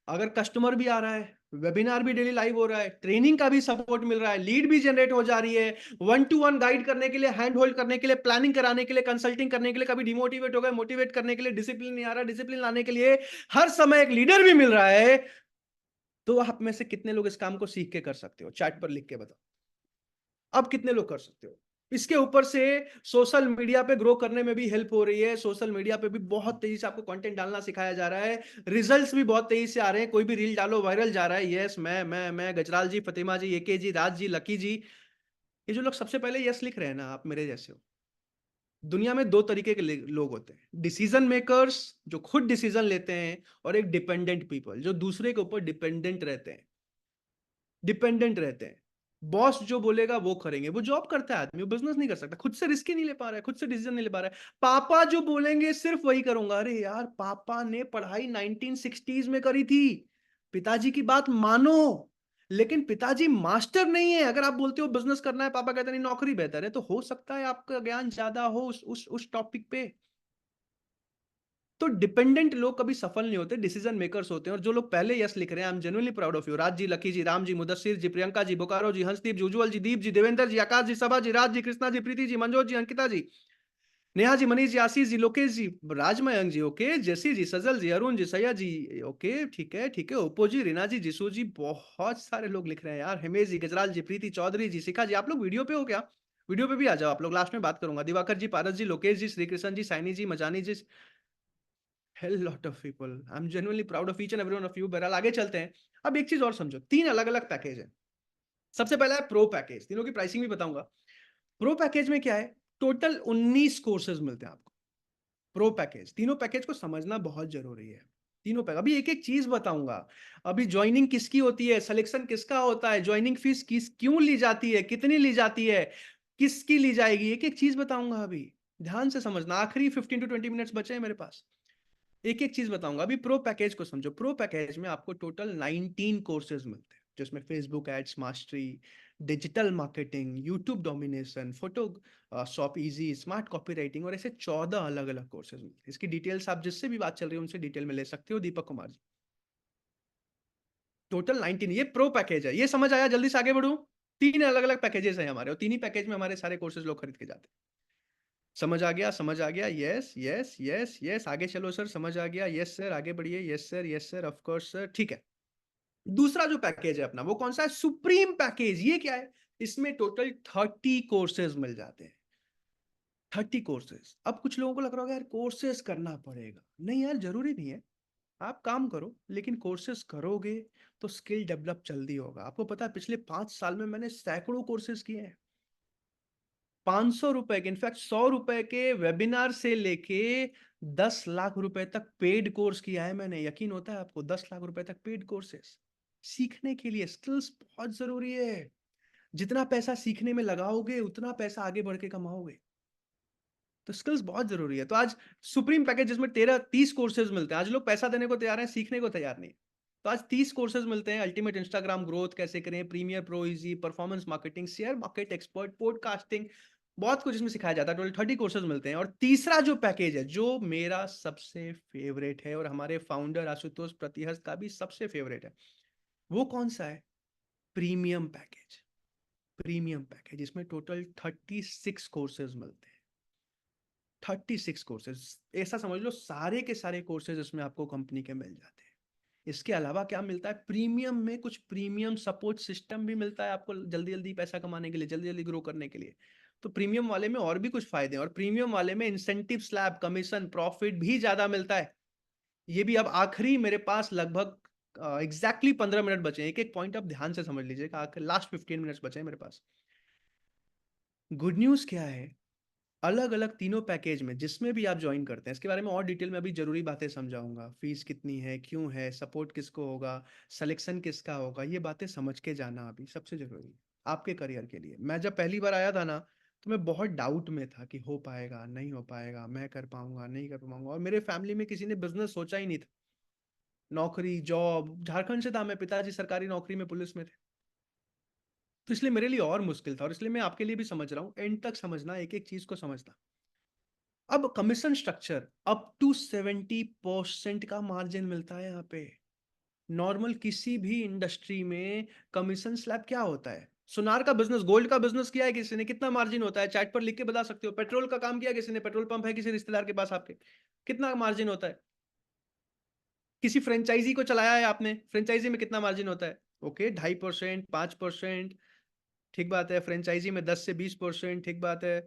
अगर कस्टमर भी आ रहा है, वेबिनार भी डेली लाइव हो रहा है, ट्रेनिंग का भी सपोर्ट मिल रहा है, लीड भी जनरेट हो जा रही है, 1-to-1 गाइड करने के लिए, हैंड होल्ड करने के लिए, प्लानिंग कराने के लिए, कंसल्टिंग करने के लिए, कभी डिमोटिवेट हो गए मोटिवेट करने के लिए, डिसिप्लिन नहीं आ रहा डिसिप्लिन लाने के लिए हर समय एक लीडर भी मिल रहा है, तो आप में से कितने लोग इस काम को सीख के कर सकते हो? चैट पर लिख के बताओ, अब कितने लोग कर सकते हो? इसके ऊपर से सोशल मीडिया पे ग्रो करने में भी हेल्प हो रही है। सोशल मीडिया पे भी बहुत तेजी से आपको कंटेंट डालना सिखाया जा रहा है, रिजल्ट्स भी बहुत तेजी से आ रहे हैं। कोई भी रील डालो वायरल जा रहा है। यस, मैं गजराल जी, फतिमा जी, एके जी, राज जी, लकी जी, ये जो लोग सबसे पहले यस लिख रहे हैं ना, आप मेरे जैसे हो। दुनिया में 2 तरीके के लोग होते हैं, डिसीजन मेकर्स जो खुद डिसीजन लेते हैं, और एक डिपेंडेंट पीपल जो दूसरे के ऊपर डिपेंडेंट रहते हैं। डिपेंडेंट रहते हैं, बॉस जो बोलेगा वो करेंगे। वो जॉब करता है आदमी, वो बिजनेस नहीं कर सकता, खुद से रिस्क ही नहीं ले पा रहा है, खुद से डिसीजन नहीं ले पा रहा है। पापा जो बोलेंगे सिर्फ वही करूंगा। अरे यार, पापा ने पढ़ाई 1960s में करी थी, पिताजी की बात मानो, लेकिन पिताजी मास्टर नहीं है। अगर आप बोलते हो बिजनेस करना है, पापा कहते नहीं नौकरी बेहतर है, तो हो सकता है आपका ज्ञान ज्यादा हो उस टॉपिक पे। तो डिपेंडेंट लोग कभी सफल नहीं होते, डिसीजन मेकर्स होते हैं। और जो लोग पहले यस लिख रहे हैं, I am genuinely proud of you. Raj ji, lucky ji, Ram ji, Mudassir ji, Priyanka ji, Bokaro ji, Hansdeep ji, Ujjwal ji, Deep ji, Devendra ji, Akash ji, Sabha ji, Raj ji, Krishna ji, Preeti ji, Manjot ji, Ankita ji, Neha ji, Manish ji, Ashish ji, Lokesh ji, Rajmayank ji, okay, जैसी जी, सजल जी, अरुण जी, सैया जी, ओके, ठीक है ठीक है, ओप्पो जी, रीना जी, जिसू जी, बहुत सारे लोग लिख रहे हैं यार, हिमेश जी, गजराल जी, प्रीति चौधरी जी, शिखा जी। आप लोग वीडियो पे हो क्या? वीडियो पे भी आ जाओ आप लोग, लास्ट में बात करूंगा। दिवाकर जी, पारस जी, लोकेश जी, श्रीकृष्ण जी, साइनी जी, मजानी जी, hell lot of people. I'm genuinely proud of each and every one of you. बहरहाल आगे चलते हैं। अब एक चीज और समझो, 3 अलग अलग पैकेज है। सबसे पहला है प्रो पैकेज, तीनों की प्राइसिंग भी बताऊंगा। प्रो पैकेज में क्या है, टोटल 19 कोर्सेज मिलते हैं आपको। प्रो पैकेज, तीनों पैकेज को समझना बहुत जरूरी है। तीनों पैकेज, अभी एक एक चीज बताऊंगा। अभी ज्वाइनिंग किसकी होती है, सिलेक्शन किसका होता है, ज्वाइनिंग फीस क्यों ली जाती है, कितनी ली जाती है, किसकी ली जाएगी, एक एक चीज बताऊंगा। अभी ध्यान से समझना, आखिरी 15 to 20 मिनट्स बचे हैं मेरे पास। एक एक चीज बताऊंगा। अभी प्रो पैकेज को समझो। प्रो पैकेज में आपको टोटल 19 कोर्सेज मिलते हैं, जिसमें Facebook ads mastery, digital marketing, YouTube domination, Photoshop easy, smart copywriting, और ऐसे 14 अलग अलग कोर्सेज मिलते हैं। इसकी डिटेल्स आप जिससे भी बात चल रही है उनसे डिटेल में ले सकते हो, दीपक कुमार जी। टोटल 19, ये प्रो पैकेज है। ये समझ आया? जल्दी से आगे बढ़ू। 3 अलग अलग पैकेजेस हैं हमारे, और 3 ही पैकेज में हमारे सारे कोर्सेज लोग खरीद के जाते हैं। समझ आ गया? समझ आ गया? Yes yes yes yes. आगे चलो सर, समझ आ गया? यस सर, आगे बढ़िए। Yes sir, of course sir, ठीक है। दूसरा जो पैकेज है अपना, वो कौन सा है? Supreme package. ये क्या है? इसमें टोटल 30 कोर्सेज मिल जाते हैं। 30 कोर्सेज। अब कुछ लोगों को लग रहा होगा यार कोर्सेज करना पड़ेगा। नहीं यार, जरूरी नहीं है। आप काम करो, लेकिन कोर्सेज करोगे तो स्किल डेवलप जल्दी होगा। आपको पता है, पिछले 5 साल में मैंने सैकड़ों कोर्सेज किए हैं। 500 रुपए के, इनफैक्ट 100 रुपए के वेबिनार से लेके 10 लाख रुपए तक पेड कोर्स किया है मैंने। यकीन होता है आपको? 10 लाख रुपए तक पेड कोर्सेस सीखने के लिए। स्किल्स बहुत जरूरी है। जितना पैसा सीखने में लगाओगे, उतना पैसा आगे बढ़ के कमाओगे। तो स्किल्स बहुत जरूरी है। तो आज सुप्रीम पैकेज, जिसमें 30 कोर्सेज मिलते हैं। आज लोग पैसा देने को तैयार हैं, सीखने को तैयार नहीं। तो आज 30 कोर्सेज मिलते हैं। अल्टीमेट इंस्टाग्राम ग्रोथ कैसे करें, Premiere Pro easy, performance marketing, share market expert, podcasting, बहुत कुछ इसमें सिखाया जाता है। टोटल 30 कोर्सेज मिलते हैं। और तीसरा जो पैकेज है, जो मेरा सबसे फेवरेट है और हमारे फाउंडर आशुतोष प्रतिहस्त का भी सबसे फेवरेट है, वो कौन सा है? Premium package. प्रीमियम पैकेज, इसमें टोटल 36 कोर्सेज मिलते हैं। 36 कोर्सेज, ऐसा समझ लो सारे के सारे कोर्सेज इसमें आपको कंपनी के मिल जाते हैं। इसके अलावा क्या मिलता है? प्रीमियम में कुछ प्रीमियम सपोर्ट सिस्टम भी मिलता है आपको, जल्दी जल्दी पैसा कमाने के लिए, जल्दी जल्दी ग्रो करने के लिए। तो प्रीमियम वाले में और भी कुछ फायदे हैं। और प्रीमियम वाले में इंसेंटिव स्लैब, कमीशन, प्रॉफिट भी ज्यादा मिलता है। ये भी अब आखिरी मेरे पास लगभग एग्जैक्टली 15 मिनट बचे हैं। एक एक पॉइंट आप ध्यान से समझ लीजिएगा। लास्ट 15 मिनट्स बचे हैं मेरे पास। गुड न्यूज क्या है? अलग अलग तीनों पैकेज में जिसमें भी आप ज्वाइन करते हैं, इसके बारे में और डिटेल में अभी जरूरी बातें समझाऊंगा। फीस कितनी है, क्यों है, सपोर्ट किसको होगा, सिलेक्शन किसका होगा, ये बातें समझ के जाना अभी सबसे जरूरी है आपके करियर के लिए। मैं जब पहली बार आया था ना, तो मैं बहुत डाउट में था कि हो पाएगा नहीं हो पाएगा, मैं कर पाऊंगा नहीं कर पाऊंगा, और मेरे फैमिली में किसी ने बिजनेस सोचा ही नहीं था। नौकरी जॉब, झारखंड से था मैं, पिताजी सरकारी नौकरी में पुलिस में थे, तो इसलिए मेरे लिए और मुश्किल था, और इसलिए मैं आपके लिए भी समझ रहा हूँ, एंड तक समझना, एक एक चीज को समझना। अब कमीशन स्ट्रक्चर अप टू 70% का मार्जिन मिलता है यहाँ पे। नॉर्मल किसी भी इंडस्ट्री में कमीशन स्लैब क्या होता है? सुनार का बिजनेस, गोल्ड का बिजनेस किया है किसी ने, कितना मार्जिन होता है? चैट पर लिख के बता सकते हो। पेट्रोल का काम किया किसी ने, पेट्रोल पंप है किसी रिश्तेदार के पास आपके, कितना मार्जिन होता है? किसी फ्रेंचाइजी को चलाया है आपने, फ्रेंचाइजी में कितना मार्जिन होता है? ओके, 2.5%, 5%, ठीक बात है। फ्रेंचाइजी में 10 से 20%, ठीक बात है,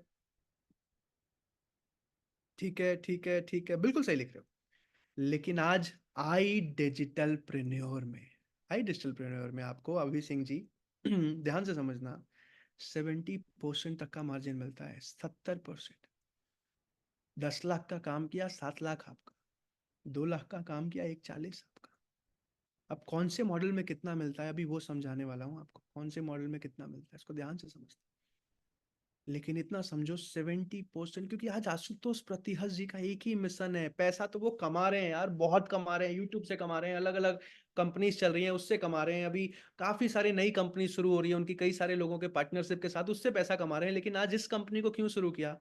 ठीक है ठीक है ठीक है, बिल्कुल सही लिख रहे हो। लेकिन आज आई डिजिटल प्रेन्योर में आपको, अभी सिंह जी ध्यान से समझना, 70% तक का मार्जिन मिलता है। 70%। 10 लाख का काम किया 7 लाख आपका, 2 लाख का काम किया 140 आपका। अब कौन से मॉडल में कितना मिलता है अभी वो समझाने वाला हूँ आपको, कौन से मॉडल में कितना मिलता है, इसको ध्यान से समझना। लेकिन इतना समझो 70%, क्योंकि आज आशुतोष प्रतिहस जी का एक ही मिशन है। पैसा तो वो कमा रहे हैं यार, बहुत कमा रहे हैं, यूट्यूब से कमा रहे हैं, अलग अलग कंपनीज चल रही हैं उससे कमा रहे हैं, अभी काफी सारी नई कंपनी शुरू हो रही है उनकी, कई सारे लोगों के पार्टनरशिप के साथ, उससे पैसा कमा रहे हैं। लेकिन आज इस कंपनी को क्यों शुरू किया?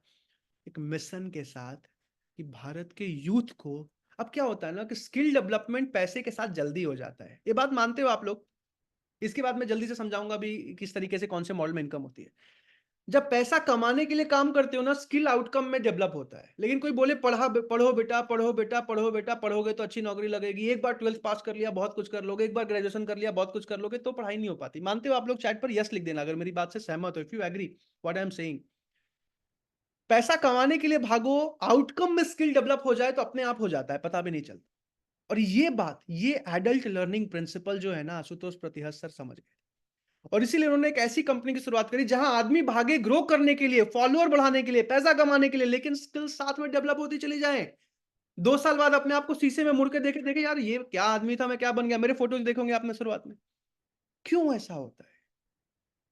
एक मिशन के साथ, कि भारत के यूथ को, अब क्या होता है ना कि स्किल डेवलपमेंट पैसे के साथ जल्दी हो जाता है, ये बात मानते हो आप लोग? इसके बाद मैं जल्दी से समझाऊंगा भी किस तरीके से कौन से मॉडल में इनकम होती है। जब पैसा कमाने के लिए काम करते हो ना, स्किल आउटकम में डेवलप होता है। लेकिन कोई बोले पढ़ो बेटा, पढ़ो बेटा, पढ़ो बेटा, पढ़ोगे तो अच्छी नौकरी लगेगी, एक बार 12th पास कर लिया बहुत कुछ कर लोगे, एक बार ग्रेजुएशन कर लिया बहुत कुछ कर लोगे, तो पढ़ाई नहीं हो पाती। मानते हो आप लोग? चैट पर यस लिख देना अगर मेरी बात से सहमत हो, if you agree what I am saying. पैसा कमाने के लिए भागो, आउटकम में स्किल डेवलप हो जाए तो अपने आप हो जाता है, पता भी नहीं चलता। और ये बात, ये एडल्ट लर्निंग प्रिंसिपल जो है ना, आशुतोष प्रतिहस सर समझ गए, और इसीलिए उन्होंने एक ऐसी कंपनी की शुरुआत करी जहां आदमी भागे ग्रो करने के लिए, फॉलोअर बढ़ाने के लिए, पैसा कमाने के लिए, लेकिन स्किल्स साथ में डेवलप होती चली जाए। 2 साल बाद अपने आप को शीशे में मुड़ के देखे देखे, यार ये क्या आदमी था, मैं क्या बन गया। मेरे फोटोज देखोगे आपने शुरुआत में। क्यों ऐसा होता है?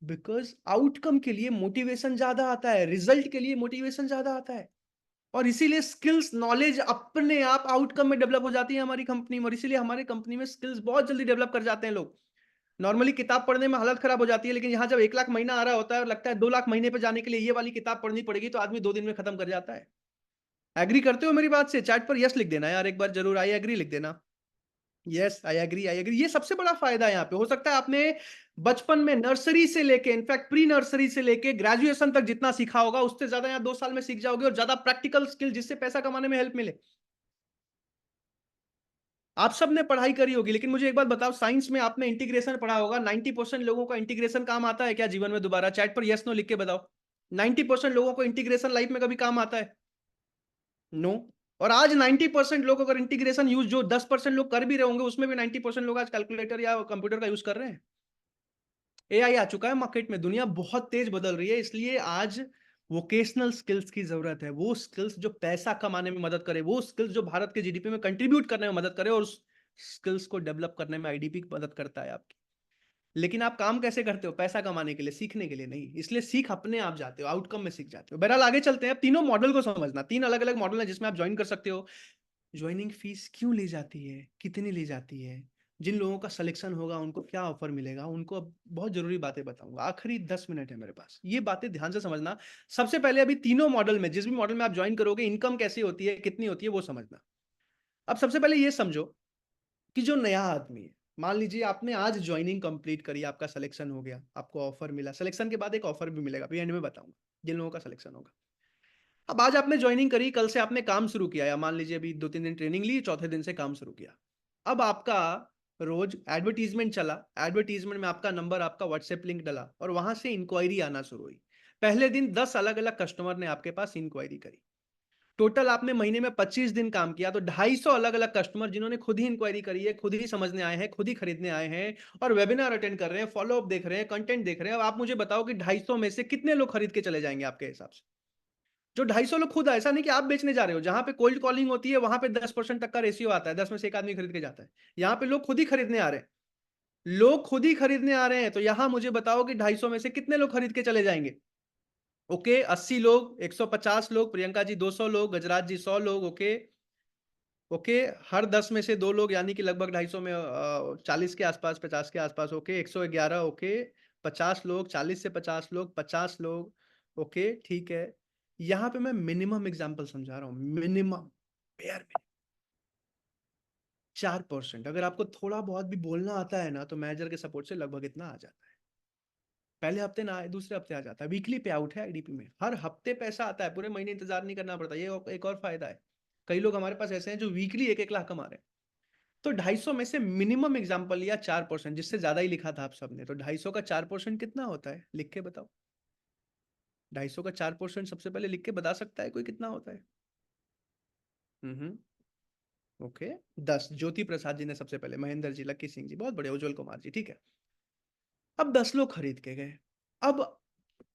बिकॉज आउटकम के लिए मोटिवेशन ज्यादा आता है, रिजल्ट के लिए मोटिवेशन ज्यादा आता है, और इसीलिए स्किल्स नॉलेज अपने आप आउटकम में डेवलप हो जाती है हमारी कंपनी में। और इसीलिए हमारी कंपनी में स्किल्स बहुत जल्दी डेवलप कर जाते हैं लोग। नॉर्मली किताब पढ़ने में हालत खराब हो जाती है, लेकिन यहाँ जब 1 लाख महीना आ रहा होता है और लगता है 2 लाख महीने पे जाने के लिए ये वाली किताब पढ़नी पड़ेगी, तो आदमी 2 दिन में खत्म कर जाता है। एग्री करते हो मेरी बात से? चैट पर यस लिख देना यार एक बार जरूर, आई एग्री लिख देना। Yes, I agree, I agree. ये सबसे बड़ा फायदा है यहाँ पे। हो सकता है आपने बचपन में नर्सरी से लेके, इनफैक्ट प्री नर्सरी से लेके ग्रेजुएशन तक जितना सीखा होगा, उससे ज्यादा यहाँ 2 साल में सीख जाओगे, और ज्यादा प्रैक्टिकल स्किल जिससे पैसा कमाने में हेल्प मिले। आप सब ने पढ़ाई करी होगी, लेकिन मुझे एक बात बताओ, साइंस में आपने इंटीग्रेशन पढ़ा होगा। 90% लोगों को इंटीग्रेशन काम आता है क्या जीवन में दोबारा? चैट पर यस नो लिख के बताओ। 90% लोगों को इंटीग्रेशन लाइफ में कभी काम आता है? नो। और आज 90% लोग अगर इंटीग्रेशन यूज, जो 10% लोग कर भी रहे होंगे, उसमें भी 90% लोग आज कैलकुलेटर या कंप्यूटर का यूज कर रहे हैं। एआई आ चुका है मार्केट में, दुनिया बहुत तेज बदल रही है, इसलिए आज वोकेशनल स्किल्स की जरूरत है। वो स्किल्स जो पैसा कमाने में मदद करे, वो स्किल्स जो भारत के जीडीपी में कंट्रीब्यूट करने में मदद करे, और उस स्किल्स को डेवलप करने में आईडीपी की मदद करता है आपकी। लेकिन आप काम कैसे करते हो? पैसा कमाने के लिए, सीखने के लिए नहीं। इसलिए सीख अपने आप जाते हो, आउटकम में सीख जाते हो। बहरहाल आगे चलते हैं। अब तीनों मॉडल को समझना, 3 अलग अलग मॉडल है जिसमें आप ज्वाइन कर सकते हो। ज्वाइनिंग फीस क्यों ली जाती है, कितनी ली जाती है, जिन लोगों का सिलेक्शन होगा उनको क्या ऑफर मिलेगा, उनको अब बहुत जरूरी बातें बताऊंगा। आखिरी 10 मिनट है मेरे पास, ये बातें ध्यान से समझना। सबसे पहले अभी तीनों मॉडल में, जिस भी मॉडल में आप ज्वाइन करोगे, इनकम कैसी होती है, कितनी होती है, वो समझना। अब सबसे पहले ये समझो कि जो नया आदमी है, मान लीजिए आपने आज ज्वाइनिंग कंप्लीट करी, आपका सिलेक्शन हो गया, आपको ऑफर मिला, सिलेक्शन के बाद एक ऑफर भी मिलेगा, अभी एंड में बताऊंगा जिन लोगों का सिलेक्शन होगा। अब आज आपने ज्वाइनिंग करी, कल से आपने काम शुरू किया, या मान लीजिए अभी 2-3 दिन ट्रेनिंग ली, चौथे दिन से काम शुरू किया। अब आपका रोज एडवर्टीजमेंट चला, एडवर्टीजमेंट में आपका नंबर, आपका व्हाट्सएप लिंक डला, और वहां से इंक्वायरी आना शुरू हुई। पहले दिन 10 अलग अलग कस्टमर ने आपके पास इंक्वायरी करी। टोटल आपने महीने में 25 दिन काम किया, तो 250 अलग अलग कस्टमर जिन्होंने खुद ही इंक्वायरी करी है, खुद ही समझने आए हैं, खुद ही खरीदने आए हैं, और वेबिनार अटेंड कर रहे हैं, फॉलोअप देख रहे हैं, कंटेंट देख रहे हैं। अब आप मुझे बताओ कि 250 में से कितने लोग खरीद के चले जाएंगे आपके हिसाब से? जो 250 लोग खुद, ऐसा नहीं कि आप बेचने जा रहे हो, जहां पे कोल्ड कॉलिंग होती है वहां पे 10% तक का रेशियो आता है, 10 में से एक आदमी खरीद के जाता है। यहाँ पे लोग खुद ही खरीदने आ रहे हैं, लोग खुद ही खरीदने आ रहे हैं। तो यहां मुझे बताओ कि 250 में से कितने लोग खरीद के चले जाएंगे? ओके, 80 लोग, 150 लोग, प्रियंका जी 200 लोग, गजराज जी 100 लोग। ओके ओके, हर 10 में से 2 लोग, यानी कि लगभग 250 में 40 के आसपास, 50 के आसपास। ओके, 111। ओके, 50 लोग, 40 से 50 लोग, 50 लोग। ओके, ठीक है। यहाँ पे मैं मिनिमम एग्जांपल समझा रहा हूँ, मिनिमम, बेयर मिनिमम 4%। अगर आपको थोड़ा बहुत भी बोलना आता है ना, तो मैनेजर के सपोर्ट से लगभग इतना आ जाता है। पहले हफ्ते ना आए, दूसरे हफ्ते आ जाता है। वीकली पे आउट है आईडीपी में, हर हफ्ते पैसा आता है, पूरे महीने इंतजार नहीं करना पड़ता। ये एक और फायदा है। कई लोग हमारे पास ऐसे हैं जो वीकली 1-1 लाख कमा रहे हैं। तो 250 में से मिनिमम एग्जांपल लिया 4%, जिससे ज्यादा ही लिखा था आप सबने। तो 250 का 4% कितना होता है, लिख के बताओ। 250 का 4% सबसे पहले लिख के बता सकता है कोई कितना होता है? ओके, 10। ज्योति प्रसाद जी ने सबसे पहले, महेंद्र जी, लक्की सिंह जी, बहुत बढ़िया, उज्जवल कुमार जी, ठीक है। अब 10 लोग खरीद के गए। अब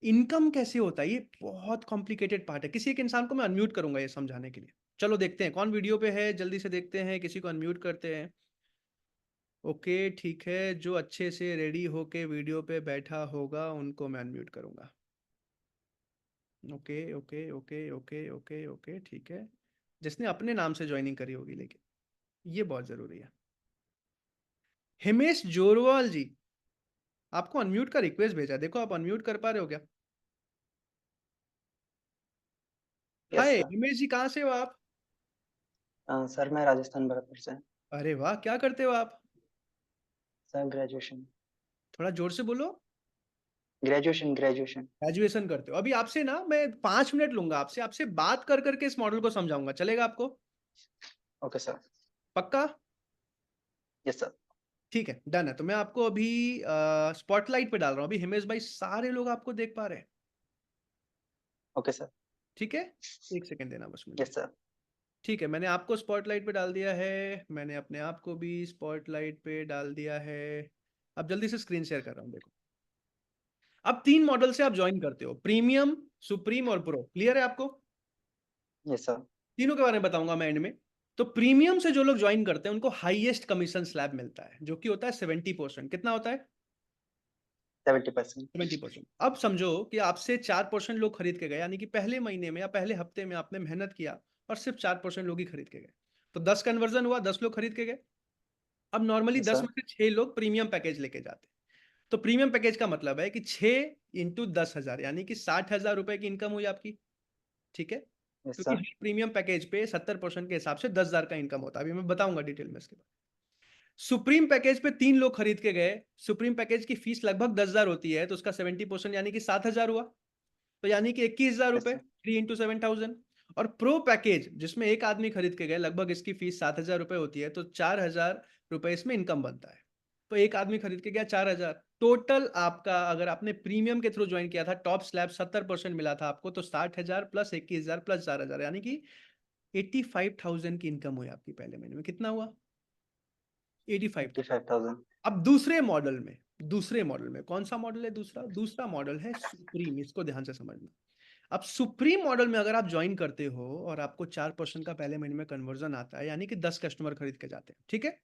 इनकम कैसे होता है, ये बहुत कॉम्प्लिकेटेड पार्ट है। किसी एक इंसान को मैं अनम्यूट करूंगा ये समझाने के लिए। चलो देखते हैं कौन वीडियो पे है, जल्दी से देखते हैं, किसी को अनम्यूट करते हैं। ओके, ठीक है, जो अच्छे से रेडी होके वीडियो पे बैठा होगा उनको मैं अनम्यूट करूंगा। Okay okay okay okay okay okay, ठीक है। जिसने अपने नाम से ज्वाइनिंग करी होगी, लेकिन ये बहुत जरूरी है। हिमेश जोरवाल जी, आपको अनम्यूट का रिक्वेस्ट भेजा, देखो आप अनम्यूट कर पा रहे हो क्या? Yes hi sir. Himesh ji, कहाँ से हो आप? सर मैं राजस्थान भरतपुर से। अरे वाह, क्या करते हो आप? Sir graduation. थोड़ा जोर से बोलो। Graduation graduation. ग्रेजुएशन करते हो। अभी आपसे ना मैं 5 मिनट लूंगा, आपसे आपसे बात कर करके इस मॉडल को समझाऊंगा, चलेगा आपको? Okay sir. पक्का? Yes sir. ठीक है, डन है। तो मैं आपको अभी स्पॉटलाइट पे डाल रहा हूँ। अभी हिमेश भाई सारे लोग आपको देख पा रहे हैं, ओके सर। ठीक है? 1 सेकंड देना बस मुझे। Yes sir. ठीक है, मैंने आपको स्पॉटलाइट पे डाल दिया है, मैंने अपने आप को भी स्पॉटलाइट पे डाल दिया है। अब जल्दी से स्क्रीन शेयर कर रहा हूँ, देखो। अब 3 मॉडल से आप ज्वाइन करते हो, प्रीमियम, सुप्रीम और प्रो। क्लियर है आपको? Yes sir. तीनों के बारे में बताऊंगा मैं एंड में। तो प्रीमियम से जो लोग ज्वाइन करते हैं उनको हाईएस्ट कमीशन स्लैब मिलता है, जो कि होता है 70%। कितना होता है? 70%। 70%। अब समझो कि आपसे 4% लोग खरीद के गए, यानी कि पहले महीने में या पहले हफ्ते में आपने मेहनत किया और सिर्फ 4% लोग ही खरीद के गए। तो 10 कन्वर्जन हुआ, 10 लोग खरीद के गए। अब नॉर्मली यस 10 सर। में से 6 लोग प्रीमियम पैकेज लेके जाते हैं। तो प्रीमियम पैकेज का मतलब है कि 6 इंटू 10,000, यानी कि 60,000 रुपए की इनकम हुई आपकी, ठीक है? यस क्योंकि सर। हर प्रीमियम पैकेज पे 70% के हिसाब से 10,000 का इनकम होता है। अभी मैं बताऊंगा डिटेल में इसके बाद। सुप्रीम पैकेज पे 3 लोग खरीद के गए, सुप्रीम पैकेज की फीस लगभग 10,000 होती है, तो उसका 70% यानी कि 7,000 हुआ। तो यानी कि 21,000 यस रुपए, सर। 3 इंटू 7,000। और प्रो पैकेज जिसमें एक आदमी खरीद के गए, लगभग इसकी फीस 7,000 रुपए होती है, तो 4,000 रुपए इसमें इनकम बनता है। तो एक आदमी खरीद के गया 4,000। टोटल आपका, अगर आपने प्रीमियम के थ्रू ज्वाइन किया था, टॉप स्लैब 70% मिला था आपको, तो 60,000 प्लस 21,000 प्लस 4,000, यानी कि 85,000 की इनकम हुई आपकी पहले महीने में। कितना हुआ? 85,000। 85,000। अब दूसरे मॉडल में कौन सा मॉडल है? दूसरा मॉडल है सुप्रीम। इसको ध्यान से समझना। अब सुप्रीम मॉडल में अगर आप ज्वाइन करते हो और आपको 4% का पहले महीने में कन्वर्जन आता है, यानी कि 10 कस्टमर खरीद के जाते हैं, ठीक है?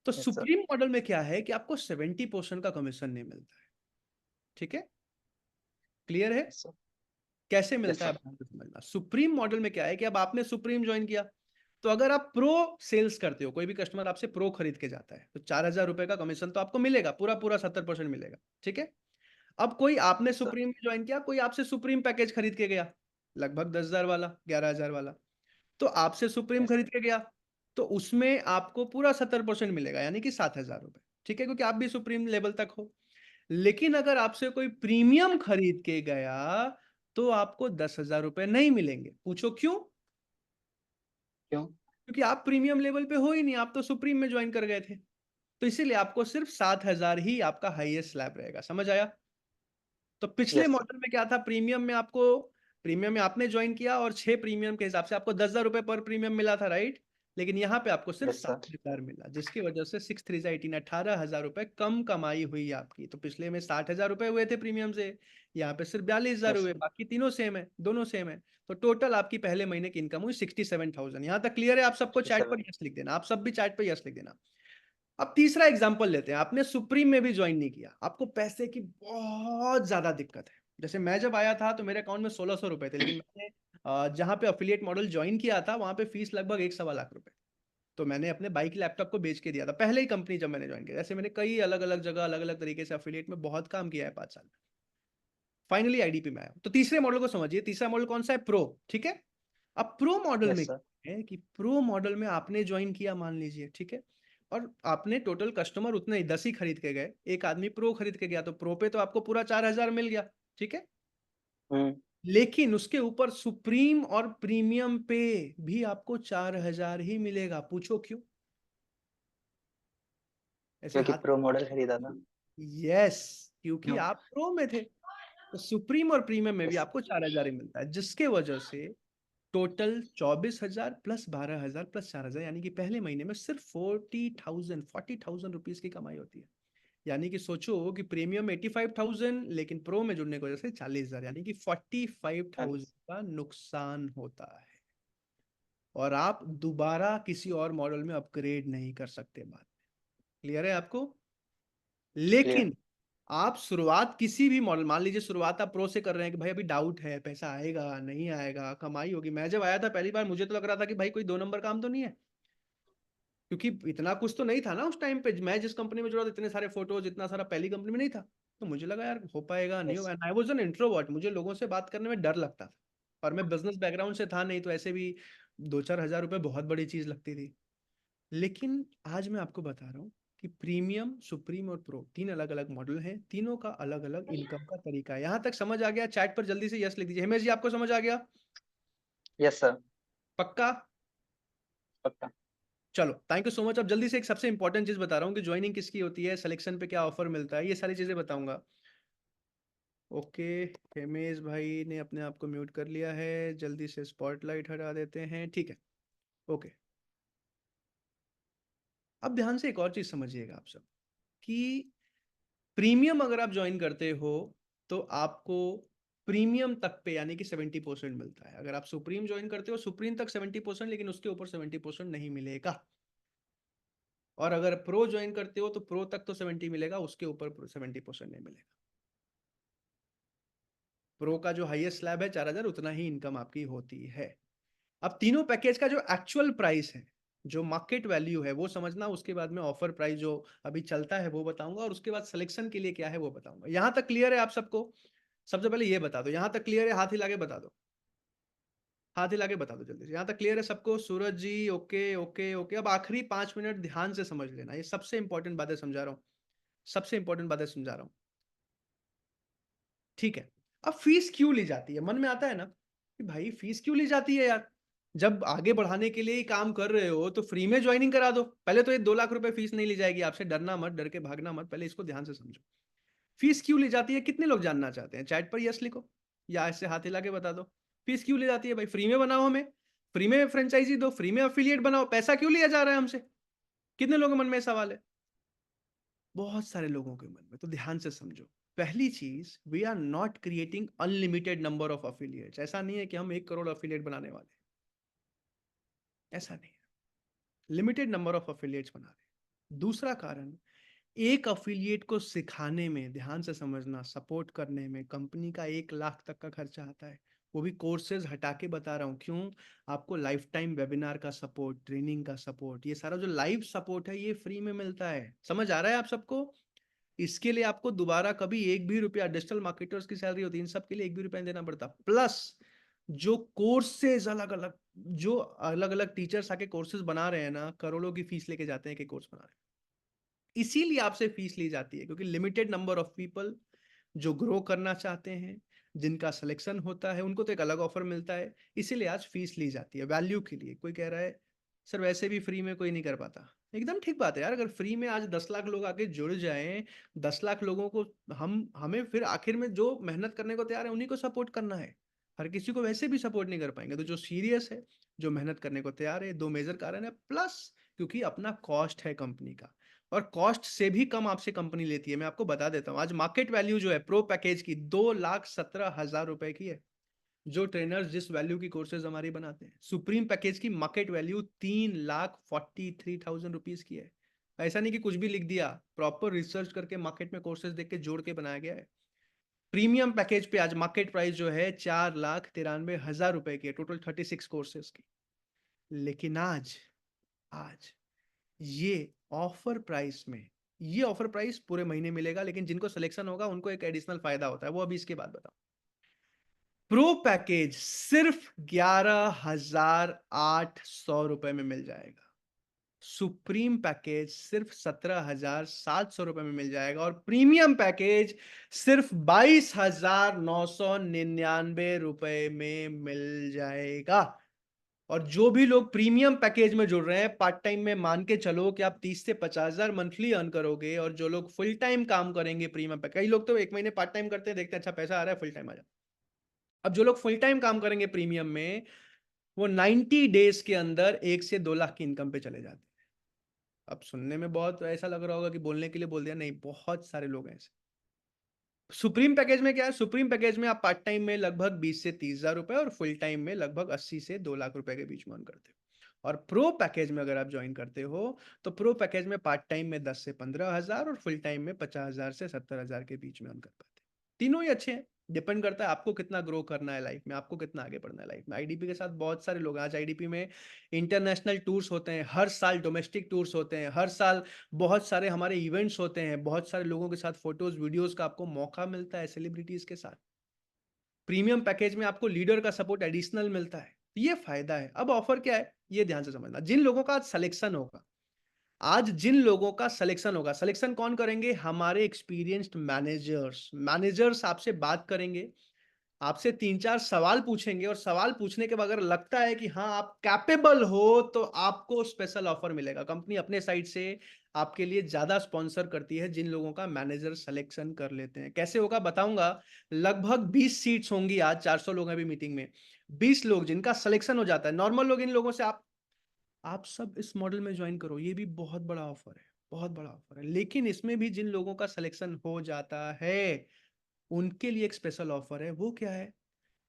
तो यस सर। सुप्रीम मॉडल में क्या है कि आपको 70% का कमीशन नहीं मिलता है, ठीक है? क्लियर है? Yes sir. कैसे यस मिलता है, सर। ध्यान से समझना। सुप्रीम मॉडल में क्या है कि अब आपने सुप्रीम ज्वाइन किया, तो अगर आप प्रो सेल्स करते हो, कोई भी कस्टमर आपसे प्रो खरीद के जाता है, तो 4,000 रुपए का कमीशन तो आपको मिलेगा, पूरा पूरा 70% मिलेगा, ठीक है? अब कोई आपने यस सर। सुप्रीम में ज्वाइन किया, कोई आपसे सुप्रीम पैकेज खरीद के गया, लगभग 10,000 वाला, 11,000 वाला। तो आपसे सुप्रीम यस खरीद सर। के गया, तो उसमें आपको पूरा 70% मिलेगा, यानी कि 7,000 रुपए, ठीक है? क्योंकि आप भी सुप्रीम लेवल तक हो। लेकिन अगर आपसे कोई प्रीमियम खरीद के गया, तो आपको 10,000 रुपए नहीं मिलेंगे। पूछो क्यों? क्यों? क्योंकि आप प्रीमियम लेवल पे हो ही नहीं, आप तो सुप्रीम में ज्वाइन कर गए थे। तो इसीलिए आपको सिर्फ 7,000 ही आपका हाईएस्ट स्लैब रहेगा। समझ आया? तो पिछले यस सर। मॉडल में क्या था, प्रीमियम में आपने ज्वाइन किया और 6 प्रीमियम के हिसाब से आपको 10,000 रुपए पर प्रीमियम मिला था, राइट? लेकिन यहाँ पे आपको सिर्फ Yes, sir. 60,000 मिला, जिसकी वजह से 6 3 18 18,000 रुपए कम कमाई हुई आपकी। तो पिछले में 60,000 रुपए हुए थे प्रीमियम से, यहाँ पे सिर्फ 42,000 Yes, हुए, sir. बाकी तीनों सेम है, दोनों सेम है। तो टोटल आपकी पहले महीने की इनकम हुई 67,000। यहाँ तक क्लियर है? आप सबको चैट पर 67. यस लिख देना, आप सब भी चैट पर यस लिख देना। अब तीसरा एग्जांपल लेते हैं, आपने सुप्रीम में भी ज्वाइन नहीं किया, आपको पैसे की बहुत ज्यादा दिक्कत है। जैसे मैं जब आया था तो मेरे अकाउंट में 1600 रुपए थे, लेकिन मैंने जहां पे अफिलिएट मॉडल ज्वाइन किया था वहां पे फीस लगभग 1.25 लाख रुपए। तो मैंने अपने बाइक लैपटॉप को बेच के दिया था पहले ही कंपनी जब मैंने ज्वाइन किया। जैसे मैंने कई अलग अलग जगह अलग अलग तरीके से अफिलिएट में बहुत काम किया है 5 साल में। फाइनली आईडीपी में आया। तो तीसरे मॉडल को समझिए, तीसरा मॉडल कौन सा है? प्रो। ठीक है, अब प्रो मॉडल Yes, में sir. क्या है कि प्रो मॉडल में आपने ज्वाइन किया मान लीजिए, ठीक है, और आपने टोटल कस्टमर उतने ही 10 ही खरीद के गए, एक आदमी प्रो खरीद के गया, तो प्रो पे तो आपको पूरा 4,000 मिल गया, ठीक है। Hmm. लेकिन उसके ऊपर सुप्रीम और प्रीमियम पे भी आपको 4,000 ही मिलेगा। पूछो क्यों? ऐसे क्योंकि हाथ, प्रो मॉडल खरीदा था. यस, क्योंकि No. आप प्रो में थे, तो सुप्रीम और प्रीमियम में भी Yes. आपको 4,000 ही मिलता है, जिसके वजह से टोटल 24,000 प्लस 12,000 प्लस 4,000, यानी कि पहले महीने में सिर्फ 40,000 रुपीज की कमाई होती है। यानी कि सोचो कि प्रीमियम में 85,000, लेकिन प्रो में जुड़ने की वजह से 40,000, यानी कि 45,000 का नुकसान होता है। और आप दोबारा किसी और मॉडल में अपग्रेड नहीं कर सकते बाद में। क्लियर है आपको? लेकिन आप शुरुआत किसी भी मॉडल, मान लीजिए शुरुआत आप प्रो से कर रहे हैं कि भाई अभी डाउट है, पैसा आएगा नहीं आएगा, कमाई होगी। मैं जब आया था पहली बार मुझे तो लग रहा था कि भाई कोई 2 नंबर काम तो नहीं है, क्योंकि इतना कुछ तो नहीं था ना उस टाइम पे। मैं जिस कंपनी में जुड़ा था इतने सारे फोटोज इतना सारा पहली कंपनी में नहीं था, तो मुझे लगा यार हो पाएगा नहीं Yes. होगा। आई वाज एन इंट्रोवर्ट, मुझे लोगों से बात करने में डर लगता था, और मैं बिजनेस बैकग्राउंड से था नहीं, तो ऐसे भी 2-4 हज़ार रुपए बहुत बड़ी चीज लगती थी। लेकिन आज मैं आपको बता रहा हूँ कि प्रीमियम, सुप्रीम और प्रो 3 अलग अलग मॉडल हैं, तीनों का अलग अलग इनकम का तरीका है। यहाँ तक समझ आ गया? चैट पर जल्दी से यस लिख दीजिए। हिमेश जी, आपको समझ आ गया? Yes, sir. पक्का? पक्का. चलो, थैंक यू सो मच। अब जल्दी से एक सबसे इंपॉर्टेंट चीज बता रहा हूँ कि ज्वाइनिंग किसकी होती है, सिलेक्शन पे क्या ऑफर मिलता है, ये सारी चीजें बताऊंगा। ओके, हिमेश भाई ने अपने आप को म्यूट कर लिया है, जल्दी से स्पॉटलाइट हटा देते हैं, ठीक है। ओके, अब ध्यान से एक और चीज समझिएगा आप सब, कि प्रीमियम अगर आप ज्वाइन करते हो तो आपको प्रीमियम तक पे यानी कि 70% मिलता है। अगर आप सुप्रीम ज्वाइन करते हो, सुप्रीम तक 70%, लेकिन उसके ऊपर 70% नहीं मिलेगा। और अगर प्रो ज्वाइन करते हो तो प्रो तक तो 70 मिलेगा, उसके ऊपर 70% नहीं मिलेगा। प्रो का जो हाईएस्ट स्लैब है 4,000, उतना ही इनकम आपकी होती है। अब तीनों पैकेज का जो एक्चुअल प्राइस है, जो मार्केट वैल्यू है, वो समझना। उसके बाद में ऑफर प्राइस जो अभी चलता है वो बताऊंगा, और उसके बाद सिलेक्शन के लिए क्या है वो बताऊंगा। यहां तक क्लियर है आप सबको? सबसे पहले ये बता दो, यहां तक क्लियर है? हाथ हिला के बता दो, हाथ हिला के बता दो जल्दी से। यहां तक क्लियर है सबको? सूरज जी ओके ओके ओके। अब आखिरी 5 मिनट ध्यान से समझ लेना, ये सबसे इंपॉर्टेंट बातें समझा रहा हूँ, सबसे इंपॉर्टेंट बातें समझा रहा हूँ, ठीक है। अब फीस क्यों ली जाती है? मन में आता है ना कि भाई फीस क्यों ली जाती है यार, जब आगे बढ़ाने के लिए ही काम कर रहे हो तो फ्री में ज्वाइनिंग करा दो। पहले तो ये 2 लाख रुपए फीस नहीं ली जाएगी आपसे, डरना मत, डर के भागना मत, पहले इसको ध्यान से समझो। फीस क्यों ली जाती है? कितने लोग जानना चाहते हैं? चैट पर यस लिखो या ऐसे हाथ हिला के बता दो। फीस क्यों ली जाती है? भाई फ्री में बनाओ, हमें फ्री में फ्रेंचाइजी दो, फ्री में अफिलिएट बनाओ, पैसा क्यों लिया जा रहा है हमसे? कितने लोगों के मन में सवाल है? बहुत सारे लोगों के मन में। तो ध्यान से समझो। पहली चीज, we are not creating unlimited number of affiliates. ऐसा नहीं है कि हम 1 करोड़ अफिलिएट बनाने वाले, ऐसा नहीं है। लिमिटेड नंबर ऑफ अफिलिएट्स बना रहे। दूसरा कारण, एक अफिलिएट को सिखाने में, ध्यान से समझना, सपोर्ट करने में कंपनी का 1 लाख तक का खर्चा आता है। वो भी कोर्सेज हटा के बता रहा हूँ, क्यों? आपको लाइफ टाइम वेबिनार का सपोर्ट, ट्रेनिंग का सपोर्ट, ये सारा जो लाइव सपोर्ट है ये फ्री में मिलता है। समझ आ रहा है आप सबको? इसके लिए आपको दोबारा कभी 1 भी रुपया, डिजिटल मार्केटर्स की सैलरी होती है, इन सब के लिए 1 भी रुपया नहीं देना पड़ता। प्लस जो कोर्सेज अलग अलग, जो अलग अलग टीचर्स आके कोर्सेज बना रहे हैं ना, करोड़ों की फीस लेके जाते हैं कि कोर्स बना रहे हैं। इसीलिए आपसे फीस ली जाती है, क्योंकि लिमिटेड नंबर ऑफ पीपल जो ग्रो करना चाहते हैं, जिनका सिलेक्शन होता है, उनको तो एक अलग ऑफर मिलता है। इसीलिए आज फीस ली जाती है वैल्यू के लिए। कोई कह रहा है सर वैसे भी फ्री में कोई नहीं कर पाता, एकदम ठीक बात है यार। अगर फ्री में आज 10 लाख लोग आके जुड़ जाएं, 10 लाख लोगों को हमें फिर आखिर में जो मेहनत करने को तैयार है उन्हीं को सपोर्ट करना है। हर किसी को वैसे भी सपोर्ट नहीं कर पाएंगे। तो जो सीरियस है, जो मेहनत करने को तैयार है, दो मेजर कारण है, प्लस क्योंकि अपना कॉस्ट है कंपनी का, और कॉस्ट से भी कम आपसे कंपनी लेती है। मैं आपको बता देता हूँ, आज मार्केट वैल्यू जो है प्रो पैकेज की 2,17,000 रुपए की है। जो ट्रेनर्स जिस वैल्यू की कोर्सेज हमारी बनाते हैं, सुप्रीम पैकेज की मार्केट वैल्यू 3,43,000 रुपीज की है। ऐसा नहीं कि कुछ भी लिख दिया, प्रॉपर रिसर्च करके मार्केट में कोर्सेज देख के जोड़ के बनाया गया है। प्रीमियम पैकेज पे आज मार्केट प्राइस जो है 4,93,000 रुपए की है, टोटल 36 कोर्सेज की। लेकिन आज आज ये ऑफर प्राइस में, ये ऑफर प्राइस पूरे महीने मिलेगा, लेकिन जिनको सिलेक्शन होगा उनको एक एडिशनल फायदा होता है, वो अभी इसके बाद बताओ। प्रो पैकेज सिर्फ 11,800 रुपए में मिल जाएगा। सुप्रीम पैकेज सिर्फ 17,700 रुपए में मिल जाएगा, और प्रीमियम पैकेज सिर्फ 22,999 रुपए में मिल जाएगा। और जो भी लोग प्रीमियम पैकेज में जुड़ रहे हैं, पार्ट टाइम में मान के चलो कि आप 30 से 50,000 मंथली अर्न करोगे, और जो लोग फुल टाइम काम करेंगे प्रीमियम पैकेज, कई लोग तो 1 महीने पार्ट टाइम करते हैं, देखते हैं अच्छा पैसा आ रहा है, फुल टाइम आ जाए। अब जो लोग फुल टाइम काम करेंगे प्रीमियम में, वो 90 डेज के अंदर 1 से 2 लाख की इनकम पे चले जाते हैं। अब सुनने में बहुत ऐसा लग रहा होगा कि बोलने के लिए बोल दिया, नहीं, बहुत सारे लोग हैं ऐसे। सुप्रीम पैकेज में क्या है? सुप्रीम पैकेज में आप पार्ट टाइम में लगभग 20 से 30,000 रुपए और फुल टाइम में लगभग 80 से 2 लाख रुपए के बीच में अर्न करते हो। और प्रो पैकेज में अगर आप ज्वाइन करते हो, तो प्रो पैकेज में पार्ट टाइम में 10 से 15,000 और फुल टाइम में 50,000 से 70,000 के बीच में अर्न कर पाते हैं। तीनों ही अच्छे हैं, डिपेंड करता है आपको कितना ग्रो करना है लाइफ में, आपको कितना आगे बढ़ना है लाइफ में। आईडीपी के साथ बहुत सारे लोग हैं। आज आईडीपी में इंटरनेशनल टूर्स होते हैं, हर साल डोमेस्टिक टूर्स होते हैं, हर साल बहुत सारे हमारे इवेंट्स होते हैं, बहुत सारे लोगों के साथ फोटोज वीडियोस का आपको मौका मिलता है, सेलिब्रिटीज के साथ। प्रीमियम पैकेज में आपको लीडर का सपोर्ट एडिशनल मिलता है, ये फायदा है। अब ऑफर क्या है, ये ध्यान से समझना। जिन लोगों का आज सिलेक्शन होगा, आज जिन लोगों का सिलेक्शन होगा, सिलेक्शन कौन करेंगे? हमारे एक्सपीरियंस्ड मैनेजर्स। मैनेजर्स आपसे बात करेंगे, आपसे 3-4 सवाल पूछेंगे, और सवाल पूछने के बाद अगर लगता है कि हाँ आप कैपेबल हो, तो आपको स्पेशल ऑफर मिलेगा। कंपनी अपने साइड से आपके लिए ज्यादा स्पॉन्सर करती है जिन लोगों का मैनेजर सिलेक्शन कर लेते हैं। कैसे होगा बताऊंगा। लगभग 20 सीट्स होंगी, आज 400 लोग हैं अभी मीटिंग में, 20 लोग जिनका सिलेक्शन हो जाता है। नॉर्मल लोग, इन लोगों से आप सब इस मॉडल में ज्वाइन करो, ये भी बहुत बड़ा ऑफर है, बहुत बड़ा ऑफर है। लेकिन इसमें भी जिन लोगों का सिलेक्शन हो जाता है, उनके लिए एक स्पेशल ऑफर है। वो क्या है?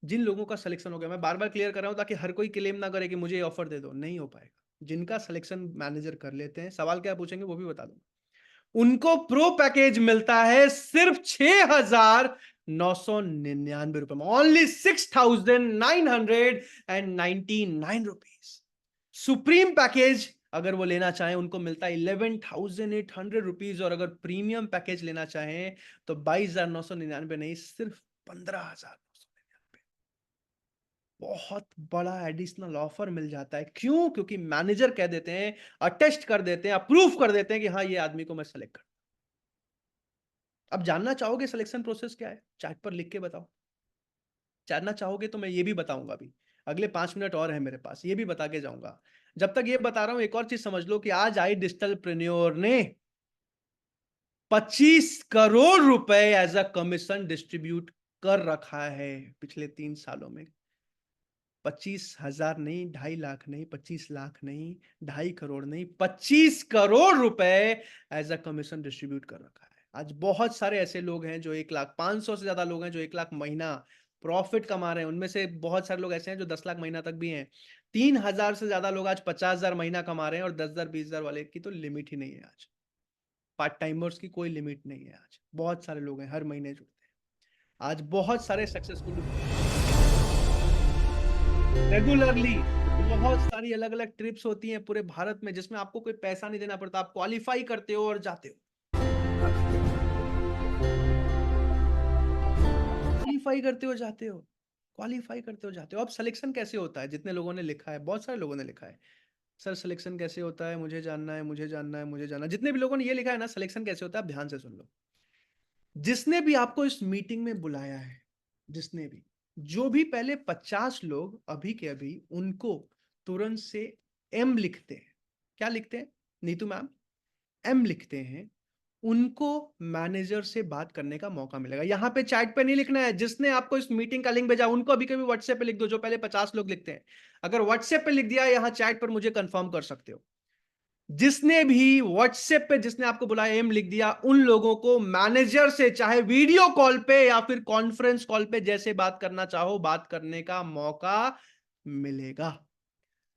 जिन लोगों का सिलेक्शन हो गया, मैं बार बार क्लियर कर रहा हूं ताकि हर कोई क्लेम ना करे कि मुझे ये ऑफर दे दो, नहीं हो पाएगा। जिनका सिलेक्शन मैनेजर कर लेते हैं, सवाल क्या पूछेंगे वो भी बता दूंगा, उनको प्रो पैकेज मिलता है सिर्फ 6,999 रुपए में, ओनली 6,999 रुपीज। सुप्रीम पैकेज अगर वो लेना चाहें, उनको मिलता है 11,800 रुपीज, और अगर प्रीमियम पैकेज लेना चाहें तो 22,999 नहीं, सिर्फ 15,999। बहुत बड़ा एडिशनल ऑफर मिल जाता है। क्यों? क्योंकि मैनेजर कह देते हैं, अटेस्ट कर देते हैं, अप्रूव कर देते हैं कि हाँ ये आदमी को मैं सेलेक्ट कर। अब जानना चाहोगे सिलेक्शन प्रोसेस क्या है? चैट पर लिख के बताओ। जानना चाहोगे तो मैं ये भी बताऊंगा। अभी अगले 5 मिनट और है मेरे पास, ये भी बता के जाऊंगा। जब तक ये बता रहा हूं, एक और चीज समझ लो कि आज आई डिजिटलप्रेन्योर ने 25 करोड़ रुपए एज अ कमीशन डिस्ट्रीब्यूट कर रखा है पिछले 3 सालों में। 25,000 नहीं, 2.5 लाख नहीं, 25 लाख नहीं, 2.5 करोड़ नहीं, 25 करोड़ रुपए एज अ कमीशन डिस्ट्रीब्यूट कर रखा है। आज बहुत सारे ऐसे लोग हैं जो 1,500,000 से ज्यादा लोग हैं जो 1 लाख महीना प्रॉफिट कमा रहे हैं। उनमें से बहुत सारे लोग ऐसे हैं जो 10 लाख महीना तक भी हैं। 3,000 से ज्यादा लोग आज 50,000 महीना कमा रहे हैं, और 10,000 20,000 वाले की तो लिमिट ही नहीं है। आज पार्ट टाइमर्स की कोई लिमिट नहीं है। आज बहुत सारे लोग हैं, हर महीने जुड़ते हैं। आज बहुत सारे सक्सेसफुल रेगुलरली, बहुत सारी अलग अलग ट्रिप्स होती हैं पूरे भारत में, जिसमें आपको कोई पैसा नहीं देना पड़ता। आप क्वालिफाई करते हो और जाते हो, क्वालिफाई करते हो जाते हो, क्वालिफाई करते हो जाते हो। अब सिलेक्शन कैसे होता है? जितने लोगों ने लिखा है, बहुत सारे लोगों ने लिखा है, सर सिलेक्शन कैसे होता है, मुझे जानना है, मुझे जानना है, मुझे जानना है। जितने भी लोगों ने ये लिखा है ना सिलेक्शन कैसे होता है, आप ध्यान से सुन लो। जिसने भी आपको इस मीटिंग में बुलाया है, जिसने भी, जो भी पहले 50 लोग अभी के अभी, उनको तुरंत से एम लिखते हैं। क्या लिखते हैं नीतू मैम? एम लिखते हैं। उनको मैनेजर से बात करने का मौका मिलेगा। यहाँ पे चैट पे नहीं लिखना है। जिसने आपको इस मीटिंग का लिंक भेजा उनको अभी कभी व्हाट्सएप पे लिख दो, जो पहले 50 लोग लिखते हैं। अगर व्हाट्सएप पे लिख दिया, यहाँ चैट पर मुझे कंफर्म कर सकते हो। जिसने भी व्हाट्सएप पे जिसने आपको बुलाया एम लिख दिया, उन लोगों को मैनेजर से चाहे वीडियो कॉल पे या फिर कॉन्फ्रेंस कॉल पे जैसे बात करना चाहो बात करने का मौका मिलेगा।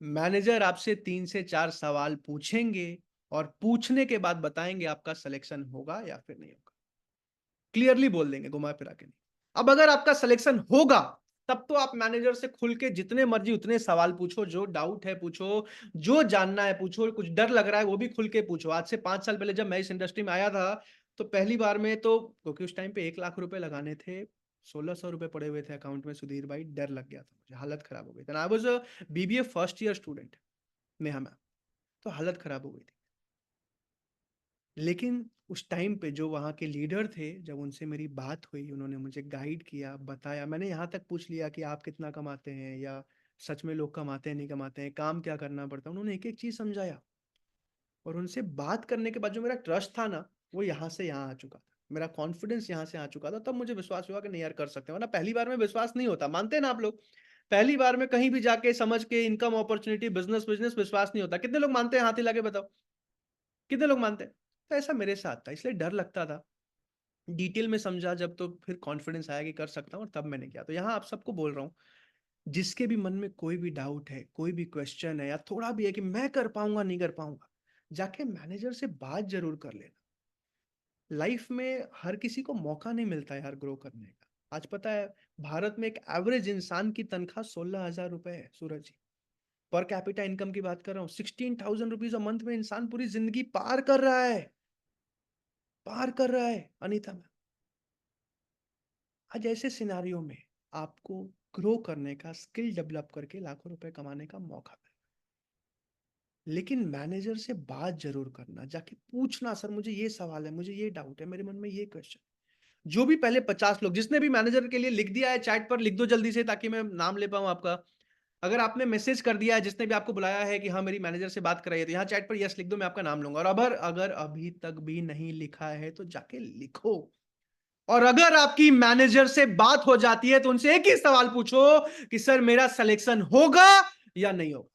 मैनेजर आपसे 3 से 4 सवाल पूछेंगे और पूछने के बाद बताएंगे आपका सिलेक्शन होगा या फिर नहीं होगा। क्लियरली बोल देंगे, घुमा फिरा के नहीं। अब अगर आपका सिलेक्शन होगा तब तो आप मैनेजर से खुल के जितने मर्जी उतने सवाल पूछो, जो डाउट है पूछो, जो जानना है पूछो, कुछ डर लग रहा है वो भी खुल के पूछो। आज से 5 साल पहले जब मैं इस इंडस्ट्री में आया था तो पहली बार में तो, क्योंकि उस टाइम पे 1 लाख रुपए लगाने थे, 1600 रुपए पड़े हुए थे अकाउंट में, सुधीर भाई डर लग गया था मुझे, हालत खराब हो गई थी। I was a BBA first year student, Neha ma'am, तो हालत खराब हो गई थी। लेकिन उस टाइम पे जो वहाँ के लीडर थे, जब उनसे मेरी बात हुई, उन्होंने मुझे गाइड किया, बताया। मैंने यहाँ तक पूछ लिया कि आप कितना कमाते हैं, या सच में लोग कमाते हैं नहीं कमाते हैं, काम क्या करना पड़ता है। उन्होंने एक एक चीज समझाया और उनसे बात करने के बाद जो मेरा ट्रस्ट था ना, वो यहाँ से यहाँ आ चुका था। मेरा कॉन्फिडेंस यहाँ से आ चुका था। तब मुझे विश्वास हुआ कि नहीं यार कर सकते हैं। वरना पहली बार में विश्वास नहीं होता, मानते हैं ना आप लोग। पहली बार में कहीं भी जाके समझ के इनकम अपॉर्चुनिटी बिजनेस बिजनेस विश्वास नहीं होता। कितने लोग मानते हैं, हाथ हिला के बताओ, कितने लोग मानते हैं। तो ऐसा मेरे साथ था, इसलिए डर लगता था। डिटेल में समझा जब तो फिर कॉन्फिडेंस आया कि कर सकता हूँ, और तब मैंने किया। तो यहाँ आप सबको बोल रहा हूँ, जिसके भी मन में कोई भी डाउट है, कोई भी क्वेश्चन है, या थोड़ा भी है कि मैं कर पाऊंगा नहीं कर पाऊंगा, जाके मैनेजर से बात जरूर कर लेना। लाइफ में हर किसी को मौका नहीं मिलता यार ग्रो करने का। आज पता है भारत में एक एवरेज इंसान की तनख्वाह 16,000 रुपए है सूरज जी। पर कैपिटा इनकम की बात कर रहा हूँ, 16,000 रुपीज अ मंथ में इंसान पूरी जिंदगी पार कर रहा है, पार कर रहा है अनीता मैम। आज ऐसे सिनारियो में आपको ग्रो करने का, स्किल डेवलप करके लाखों रुपए कमाने का मौका मिले। लेकिन मैनेजर से बात जरूर करना, जाके पूछना, सर मुझे ये सवाल है, मुझे ये डाउट है, मेरे मन में ये क्वेश्चन। जो भी पहले 50 लोग, जिसने भी मैनेजर के लिए लिख दिया है चैट पर, लिख दो जल्दी से ताकि मैं नाम ले पाऊं आपका। अगर आपने मैसेज कर दिया है, जिसने भी आपको बुलाया है कि हाँ मेरी मैनेजर से बात कराइए, तो यहाँ चैट पर यस लिख दो, मैं आपका नाम लूंगा। और अगर अभी तक भी नहीं लिखा है तो जाके लिखो। और अगर आपकी मैनेजर से बात हो जाती है तो उनसे एक ही सवाल पूछो कि सर मेरा सिलेक्शन होगा या नहीं होगा।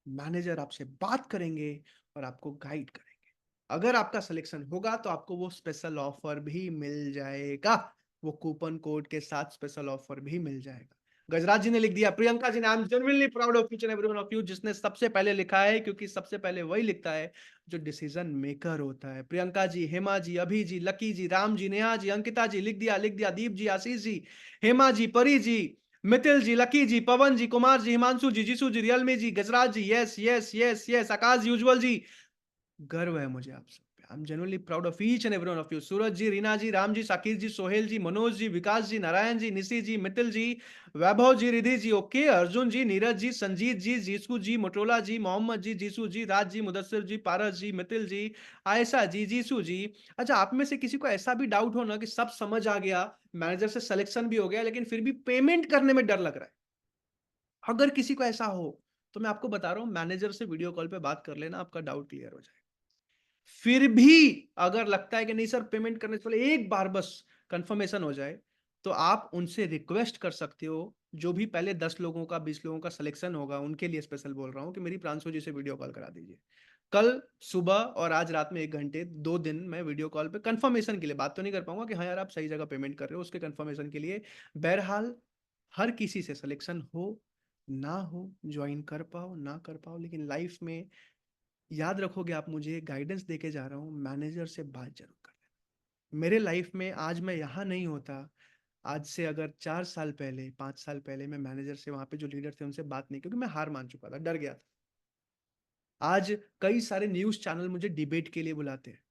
मैनेजर आपसे बात करेंगे और आपको गाइड करेंगे। अगर आपका सिलेक्शन होगा तो आपको वो स्पेशल ऑफर भी मिल जाएगा, वो कूपन कोड के साथ स्पेशल ऑफर भी मिल जाएगा। गजराज जी ने लिख दिया, प्रियंका जी ने, आई am genuinely proud of each and every one of you, जिसने सबसे पहले लिखा है, क्योंकि सबसे पहले वही लिखता है जो डिसीजन मेकर होता है। प्रियंका जी, हेमा जी, अभी जी, लकी जी, राम जी, नेहा जी, अंकिता जी, लिख दिया लिख दिया, दीप जी, आशीष जी, Hema ji, Pari ji, Mithil ji, lucky ji, Pawan ji, Kumar ji, Himanshu ji, Jisu ji, Realme ji, Gajraj ji, yes yes yes yes, Akash यूजुअल जी, गर्व है मुझे आप सब पे। I am genuinely proud of each and every one of you. Suraj ji, Reena ji, Ram ji, Sakir ji, Sohail ji, Manoj ji, Vikas ji, Narayan ji, Nishi ji, Mittal ji, Vaibhav ji, Ridhi ji, okay, Arjun ji, Neeraj ji, Sanjeet ji, Jisu ji, Motorola जी, मोहम्मद जी, जीसू जी, राज जी, मुदस्सिर जी, पारस जी, मित्तल जी, आयशा जी, जीसू जी। अच्छा, आप में से किसी को ऐसा भी डाउट हो ना कि सब समझ आ गया, मैनेजर से सिलेक्शन भी हो गया, लेकिन फिर भी पेमेंट करने में डर लग रहा है, अगर किसी को ऐसा हो तो मैं आपको बता रहा हूं, मैनेजर से वीडियो कॉल पे बात कर लेना, आपका डाउट क्लियर हो जाएगा। फिर भी अगर लगता है कि नहीं सर पेमेंट करने से पहले एक बार बस कंफर्मेशन हो जाए, तो आप उनसे रिक्वेस्ट कर सकते हो। जो भी पहले 10 लोगों का 20 लोगों का सिलेक्शन होगा उनके लिए स्पेशल बोल रहा हूं कि मेरी प्रांशु जी से वीडियो कॉल करा दीजिए। कल सुबह और आज रात में 1 घंटे 2 दिन मैं वीडियो कॉल पे कंफर्मेशन के लिए, बात तो नहीं कर पाऊंगा कि हाँ यार आप सही जगह पेमेंट कर रहे हो, उसके कंफर्मेशन के लिए। बहरहाल हर किसी से सिलेक्शन हो ना हो, ज्वाइन कर पाओ ना कर पाओ, लेकिन लाइफ में याद रखोगे आप, मुझे गाइडेंस देके जा रहा हूँ, मैनेजर से बात जरूर कर लेना। मेरे लाइफ में आज मैं यहाँ नहीं होता, आज से अगर 4 साल पहले 5 साल पहले मैं मैनेजर से, वहां पे जो लीडर थे उनसे बात नहीं, क्योंकि मैं हार मान चुका था, डर गया था। आज कई सारे न्यूज चैनल मुझे डिबेट के लिए बुलाते हैं,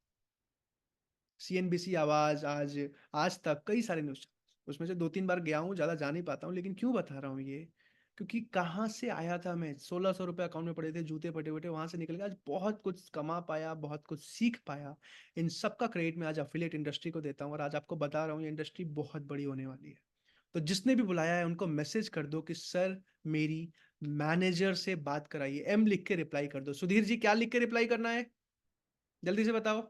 सीएनबीसी आवाज, आज तक कई सारे न्यूज चैनल, उसमें से 2-3 बार गया हूँ, ज्यादा जा नहीं पाता हूँ। लेकिन क्यों बता रहा हूँ ये, क्योंकि कहाँ से आया था मैं, 1600 रुपये अकाउंट में पड़े थे, जूते फटे फटे, वहां से निकल के आज बहुत कुछ कमा पाया, बहुत कुछ सीख पाया। इन सब का क्रेडिट मैं आज अफिलिएट इंडस्ट्री को देता हूँ, और आज आपको बता रहा हूँ ये इंडस्ट्री बहुत बड़ी होने वाली है। तो जिसने भी बुलाया है उनको मैसेज कर दो कि सर मेरी मैनेजर से बात कराइए, एम लिख के रिप्लाई कर दो। सुधीर जी क्या लिख के रिप्लाई करना है, जल्दी से बताओ।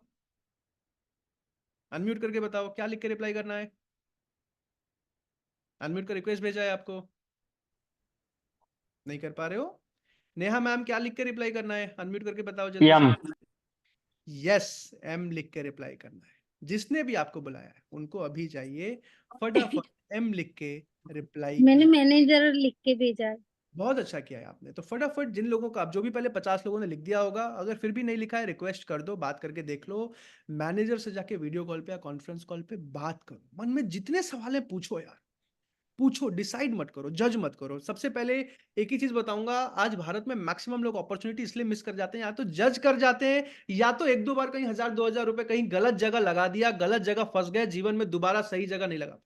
अनम्यूट करके बताओ क्या लिख के रिप्लाई करना है। अनम्यूट का रिक्वेस्ट भेजा है आपको, नहीं कर पा रहे हो। नेहा मैम क्या लिख के रिप्लाई करना है, अनम्यूट करके बताओ जल्दी यम। से। यस, एम लिख के रिप्लाई करना है। जिसने भी आपको बुलाया है उनको अभी जाइए फटाफट एम लिख के रिप्लाई मैंने कीजिए। मैनेजर लिख के भेजा है। बहुत अच्छा किया है आपने। तो फटाफट जिन लोगों का, आप जो भी पहले 50 लोगों ने लिख दिया होगा, अगर फिर भी नहीं लिखा है रिक्वेस्ट कर दो, बात करके देख लो। मैनेजर से जाके वीडियो कॉल पे या कॉन्फ्रेंस कॉल पे बात करो, मन में जितने सवाल है पूछो यार, पूछो, डिसाइड मत करो, जज मत करो। सबसे पहले एक ही चीज बताऊंगा, आज भारत में मैक्सिमम लोग अपॉर्चुनिटी इसलिए मिस कर जाते हैं, या तो जज कर जाते हैं, या तो एक दो बार कहीं 1000-2000 रुपए कहीं गलत जगह लगा दिया, गलत जगह फंस गए, जीवन में दोबारा सही जगह नहीं लगा।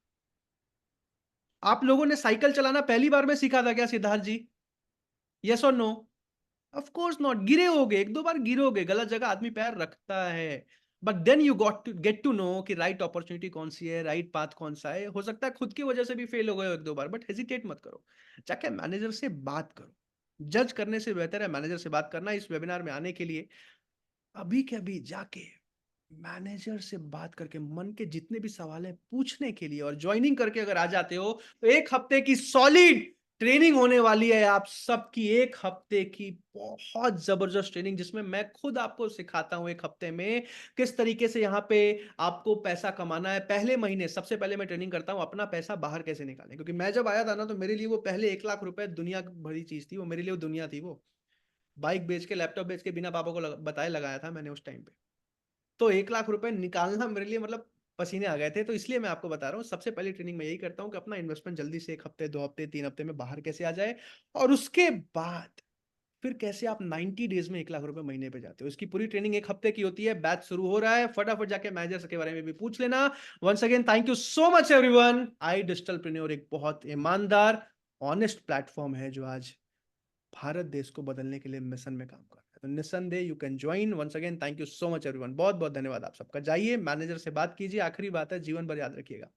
आप लोगों ने साइकिल चलाना पहली बार में सीखा था क्या सिद्धार्थ जी? यस और नो? Of course not. गिरे होगे, एक दो बार गिरोगे, गलत जगह आदमी पैर रखता है, but then you got to get to know कि राइट अपॉर्चुनिटी कौन सी है, राइट पाथ कौन सा है। हो सकता है खुद की वजह से भी फेल हो गए हो एक दो बार, बट हेजिटेट मत करो, जाके मैनेजर से बात करो। जज करने से बेहतर है मैनेजर से बात करना। इस वेबिनार में आने के लिए अभी के अभी जाके मैनेजर से बात करके मन के जितने भी सवाल है पूछने के लिए, और ज्वाइनिंग करके अगर आ जाते हो तो एक हफ्ते की सॉलिड ट्रेनिंग होने वाली है आप सबकी। एक हफ्ते की बहुत जबरदस्त ट्रेनिंग, जिसमें मैं खुद आपको सिखाता हूं एक हफ्ते में किस तरीके से यहां पे आपको पैसा कमाना है। पहले महीने सबसे पहले मैं ट्रेनिंग करता हूं अपना पैसा बाहर कैसे निकालें, क्योंकि मैं जब आया था ना, तो मेरे लिए वो पहले 1 लाख रुपए दुनिया भरी चीज थी। वो मेरे लिए वो दुनिया थी। वो बाइक बेच के, लैपटॉप बेच के, बिना पापा को बताए लगाया था मैंने उस टाइम पे। तो 1 लाख रुपए निकालना मेरे लिए मतलब पसीने आ गए थे। तो इसलिए मैं आपको बता रहा हूँ, सबसे पहली ट्रेनिंग मैं यही करता हूँ कि अपना इन्वेस्टमेंट जल्दी से 1 हफ्ते, 2 हफ्ते, 3 हफ्ते में बाहर कैसे आ जाए, और उसके बाद फिर कैसे आप 90 डेज में 1 लाख रुपए महीने पे जाते हो। इसकी पूरी ट्रेनिंग 1 हफ्ते की होती है। बैच शुरू हो रहा है, फटाफट जाके मैनेजर के बारे में भी पूछ लेना। Once again thank you so much everyone. I digitalpreneur एक बहुत ईमानदार, ऑनेस्ट प्लेटफॉर्म है जो आज भारत देश को बदलने के लिए मिशन में काम कर रहा है। तो निस्संदेह you can join. Once again thank you so much everyone. बहुत बहुत धन्यवाद आप सबका। जाइए मैनेजर से बात कीजिए। आखिरी बात है, जीवन भर याद रखिएगा,